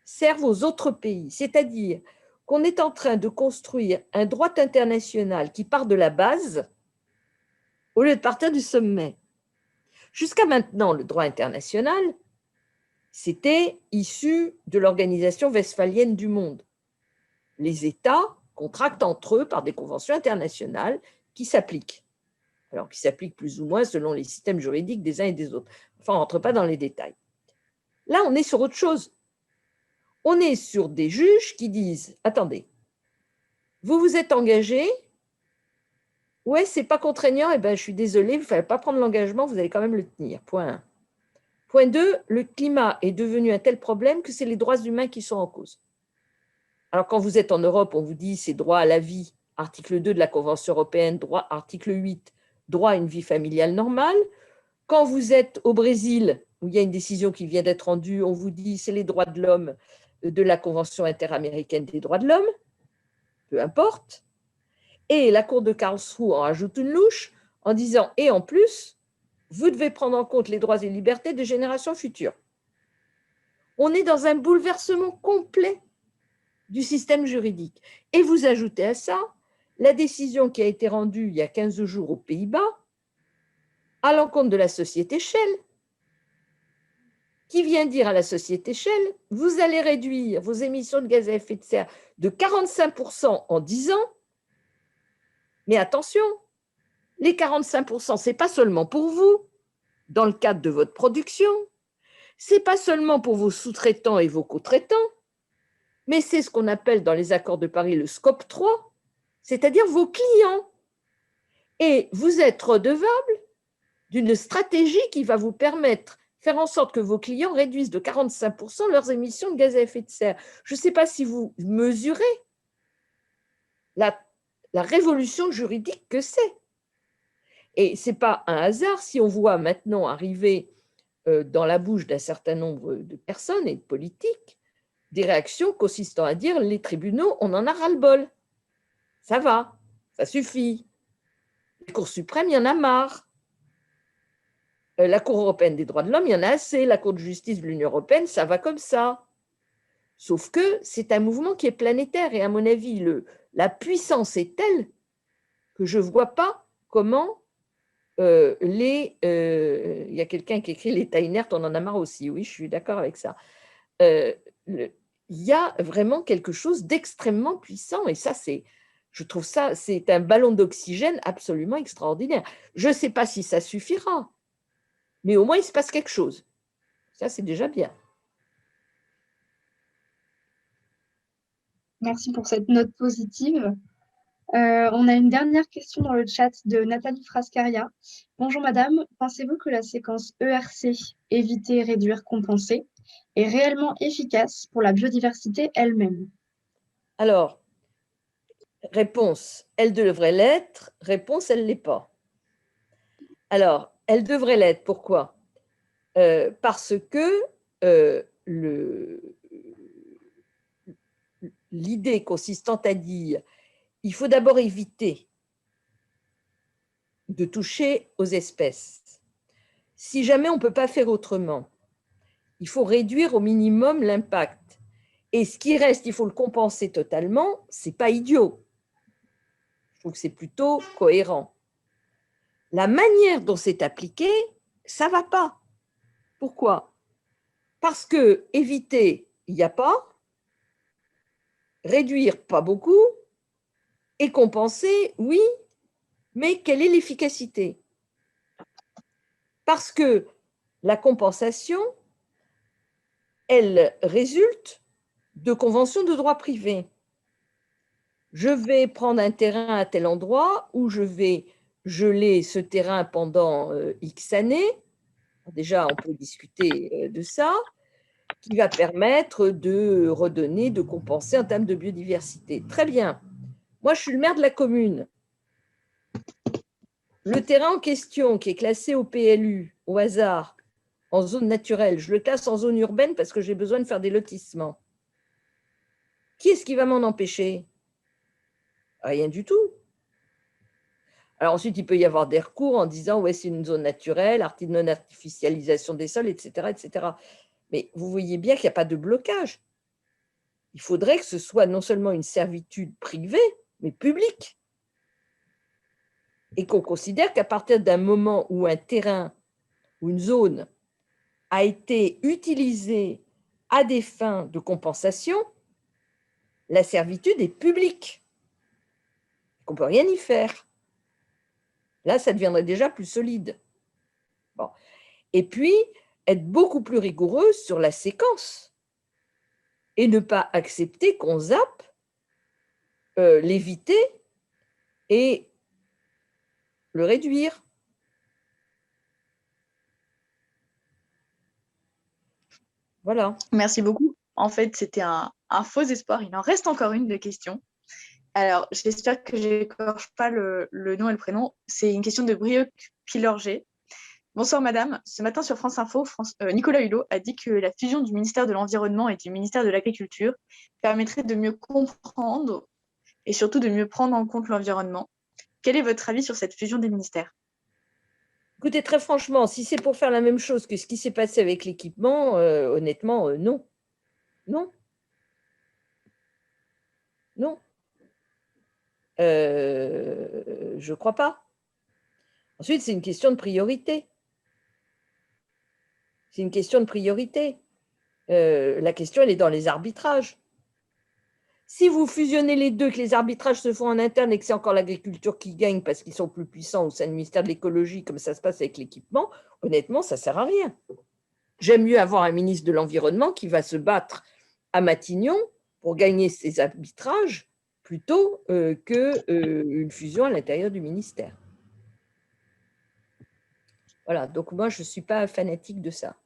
servent aux autres pays. C'est-à-dire qu'on est en train de construire un droit international qui part de la base au lieu de partir du sommet. Jusqu'à maintenant, le droit international, c'était issu de l'Organisation westphalienne du monde. Les États contractent entre eux par des conventions internationales qui s'appliquent. alors qui s'appliquent plus ou moins selon les systèmes juridiques des uns et des autres. Enfin, on ne rentre pas dans les détails. Là, on est sur autre chose. On est sur des juges qui disent, attendez, vous vous êtes engagé, ouais, c'est pas contraignant, eh ben, je suis désolée, vous ne fallait pas prendre l'engagement, vous allez quand même le tenir. Point 1. Point 2, le climat est devenu un tel problème que c'est les droits humains qui sont en cause. Alors, quand vous êtes en Europe, on vous dit c'est droit à la vie, article 2 de la Convention européenne, droit, article 8, droit à une vie familiale normale. Quand vous êtes au Brésil, où il y a une décision qui vient d'être rendue, on vous dit c'est les droits de l'homme de la Convention interaméricaine des droits de l'homme, peu importe. Et la Cour de Karlsruhe en ajoute une louche en disant, et en plus, vous devez prendre en compte les droits et libertés des générations futures. On est dans un bouleversement complet du système juridique. Et vous ajoutez à ça la décision qui a été rendue il y a 15 jours aux Pays-Bas à l'encontre de la société Shell, qui vient dire à la société Shell, vous allez réduire vos émissions de gaz à effet de serre de 45% en 10 ans, mais attention, les 45%, ce n'est pas seulement pour vous, dans le cadre de votre production, ce n'est pas seulement pour vos sous-traitants et vos co-traitants, mais c'est ce qu'on appelle dans les accords de Paris le scope 3, c'est-à-dire vos clients. Et vous êtes redevable d'une stratégie qui va vous permettre de faire en sorte que vos clients réduisent de 45% leurs émissions de gaz à effet de serre. Je ne sais pas si vous mesurez la révolution juridique que c'est. Et ce n'est pas un hasard si on voit maintenant arriver dans la bouche d'un certain nombre de personnes et de politiques des réactions consistant à dire les tribunaux, on en a ras-le-bol. Ça va, ça suffit. La Cour suprême, il y en a marre. La Cour européenne des droits de l'homme, il y en a assez. La Cour de justice de l'Union européenne, ça va comme ça. Sauf que c'est un mouvement qui est planétaire et à mon avis, la puissance est telle que je ne vois pas comment il y a quelqu'un qui écrit l'état inerte, on en a marre aussi. Oui, je suis d'accord avec ça. Il y a vraiment quelque chose d'extrêmement puissant et ça, je trouve ça, c'est un ballon d'oxygène absolument extraordinaire. Je ne sais pas si ça suffira, mais au moins il se passe quelque chose. Ça, c'est déjà bien. Merci pour cette note positive. On a une dernière question dans le chat de Nathalie Frascaria. Bonjour madame, pensez-vous que la séquence ERC, éviter, réduire, compenser, est réellement efficace pour la biodiversité elle-même? Alors, réponse, elle devrait l'être. Réponse, elle ne l'est pas. Alors, elle devrait l'être. Pourquoi ? Parce que l'idée consistant à dire il faut d'abord éviter de toucher aux espèces. Si jamais on ne peut pas faire autrement, il faut réduire au minimum l'impact. Et ce qui reste, il faut le compenser totalement, ce n'est pas idiot. Je trouve que c'est plutôt cohérent. La manière dont c'est appliqué, ça ne va pas. Pourquoi ? Parce que éviter, il n'y a pas, réduire, pas beaucoup, et compenser, oui, mais quelle est l'efficacité ? Parce que la compensation, elle résulte de conventions de droit privé. Je vais prendre un terrain à tel endroit où je vais geler ce terrain pendant X années. Déjà, on peut discuter de ça, qui va permettre de redonner, de compenser en termes de biodiversité. Très bien. Moi, je suis le maire de la commune. Le terrain en question, qui est classé au PLU, au hasard, en zone naturelle, je le classe en zone urbaine parce que j'ai besoin de faire des lotissements. Qui est-ce qui va m'en empêcher ? Rien du tout. Alors ensuite, il peut y avoir des recours en disant ouais, c'est une zone naturelle, article de non-artificialisation des sols, etc., etc. Mais vous voyez bien qu'il n'y a pas de blocage. Il faudrait que ce soit non seulement une servitude privée, mais publique. Et qu'on considère qu'à partir d'un moment où un terrain ou une zone a été utilisée à des fins de compensation, la servitude est publique. On ne peut rien y faire. Là, ça deviendrait déjà plus solide. Bon. Et puis, être beaucoup plus rigoureux sur la séquence et ne pas accepter qu'on zappe, l'éviter et le réduire. Voilà. Merci beaucoup. En fait, c'était un faux espoir. Il en reste encore une de question. Alors, j'espère que je n'écorche pas le nom et le prénom. C'est une question de Brioque Pilorget. Bonsoir madame. Ce matin sur France Info, Nicolas Hulot a dit que la fusion du ministère de l'Environnement et du ministère de l'Agriculture permettrait de mieux comprendre et surtout de mieux prendre en compte l'environnement. Quel est votre avis sur cette fusion des ministères? Écoutez, très franchement, si c'est pour faire la même chose que ce qui s'est passé avec l'équipement, honnêtement, non. Non. Non. Je ne crois pas. Ensuite, c'est une question de priorité. C'est une question de priorité. La question, elle est dans les arbitrages. Si vous fusionnez les deux, que les arbitrages se font en interne et que c'est encore l'agriculture qui gagne parce qu'ils sont plus puissants au sein du ministère de l'écologie, comme ça se passe avec l'équipement, honnêtement, ça ne sert à rien. J'aime mieux avoir un ministre de l'Environnement qui va se battre à Matignon pour gagner ces arbitrages plutôt qu'une fusion à l'intérieur du ministère. Voilà, donc moi, je ne suis pas fanatique de ça.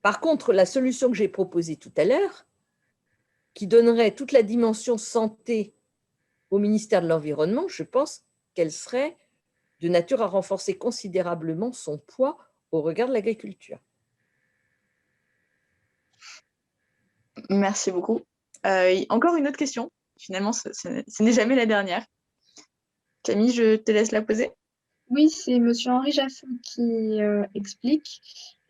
Par contre, la solution que j'ai proposée tout à l'heure, qui donnerait toute la dimension santé au ministère de l'Environnement, je pense qu'elle serait de nature à renforcer considérablement son poids au regard de l'agriculture. Merci beaucoup. Encore une autre question. Finalement, ce n'est jamais la dernière. Camille, je te laisse la poser. Oui, c'est Monsieur Henri Jaffou qui explique.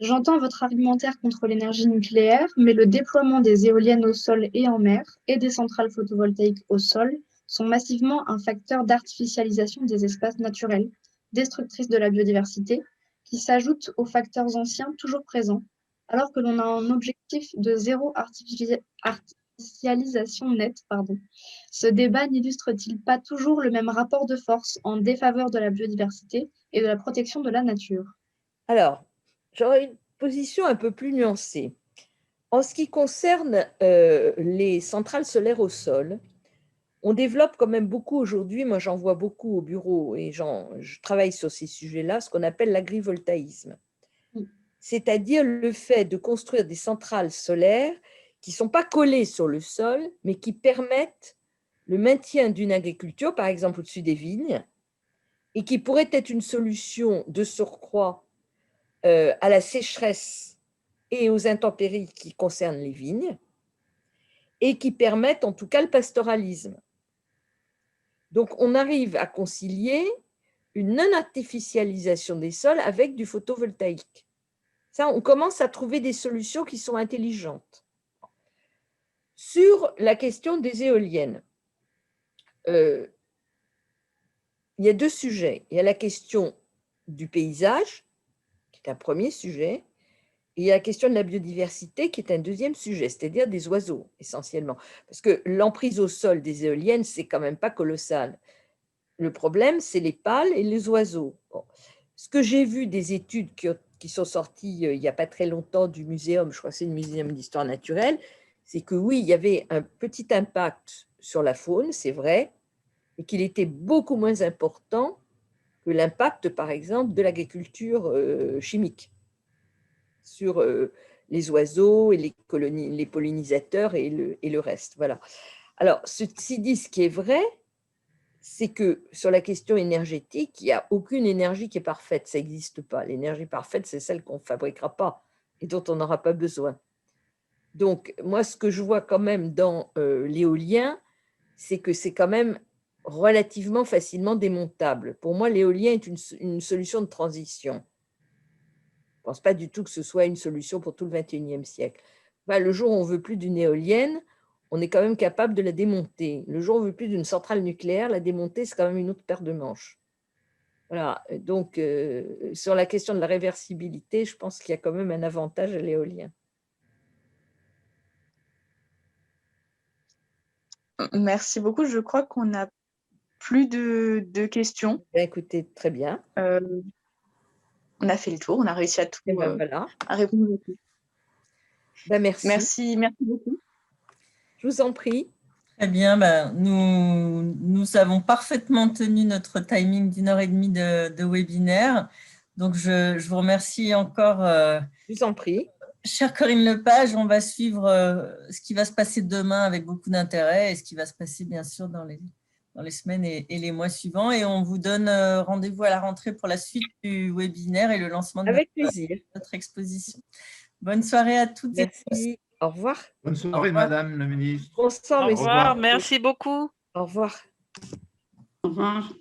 J'entends votre argumentaire contre l'énergie nucléaire, mais le déploiement des éoliennes au sol et en mer et des centrales photovoltaïques au sol sont massivement un facteur d'artificialisation des espaces naturels, destructrice de la biodiversité, qui s'ajoute aux facteurs anciens toujours présents, alors que l'on a un objectif de zéro artificialisation nette, pardon. Ce débat n'illustre-t-il pas toujours le même rapport de force en défaveur de la biodiversité et de la protection de la nature? Alors, j'aurais une position un peu plus nuancée. En ce qui concerne les centrales solaires au sol, on développe quand même beaucoup aujourd'hui, moi j'en vois beaucoup au bureau et je travaille sur ces sujets-là, ce qu'on appelle l'agrivoltaïsme. C'est-à-dire le fait de construire des centrales solaires qui ne sont pas collées sur le sol, mais qui permettent le maintien d'une agriculture, par exemple au-dessus des vignes, et qui pourrait être une solution de surcroît à la sécheresse et aux intempéries qui concernent les vignes, et qui permettent en tout cas le pastoralisme. Donc, on arrive à concilier une non-artificialisation des sols avec du photovoltaïque. Ça, on commence à trouver des solutions qui sont intelligentes. Sur la question des éoliennes, il y a deux sujets. Il y a la question du paysage, qui est un premier sujet, et il y a la question de la biodiversité, qui est un deuxième sujet, c'est-à-dire des oiseaux, essentiellement. Parce que l'emprise au sol des éoliennes, c'est quand même pas colossal. Le problème, c'est les pales et les oiseaux. Bon. Ce que j'ai vu des études qui sont sorties il n'y a pas très longtemps du muséum, je crois que c'est le muséum d'histoire naturelle, c'est que oui, il y avait un petit impact sur la faune, c'est vrai, mais qu'il était beaucoup moins important que l'impact, par exemple, de l'agriculture chimique sur les oiseaux et les pollinisateurs et le reste. Voilà. Alors, ceci dit, ce qui est vrai, c'est que sur la question énergétique, il n'y a aucune énergie qui est parfaite, ça n'existe pas. L'énergie parfaite, c'est celle qu'on ne fabriquera pas et dont on n'aura pas besoin. Donc, moi, ce que je vois quand même dans l'éolien, c'est que c'est quand même relativement facilement démontable. Pour moi, l'éolien est une solution de transition. Je ne pense pas du tout que ce soit une solution pour tout le XXIe siècle. Enfin, le jour où on ne veut plus d'une éolienne, on est quand même capable de la démonter. Le jour où on ne veut plus d'une centrale nucléaire, la démonter, c'est quand même une autre paire de manches. Voilà. Donc, sur la question de la réversibilité, je pense qu'il y a quand même un avantage à l'éolien. Merci beaucoup. Je crois qu'on a plus de questions. Ben, écoutez, très bien. On a fait le tour, on a réussi à tout Et ben, voilà. à répondre à tout. Ben, merci. Merci beaucoup. Je vous en prie. Très bien, nous avons parfaitement tenu notre timing d'1h30 de webinaire. Donc, je vous remercie encore. Je vous en prie. Chère Corinne Lepage, on va suivre ce qui va se passer demain avec beaucoup d'intérêt et ce qui va se passer bien sûr dans les semaines et les mois suivants. Et on vous donne rendez-vous à la rentrée pour la suite du webinaire et le lancement de notre exposition. Bonne soirée à toutes et tous. Merci. Au revoir. Bonne soirée, Madame la Ministre. Au revoir, merci beaucoup. Au revoir. Au revoir.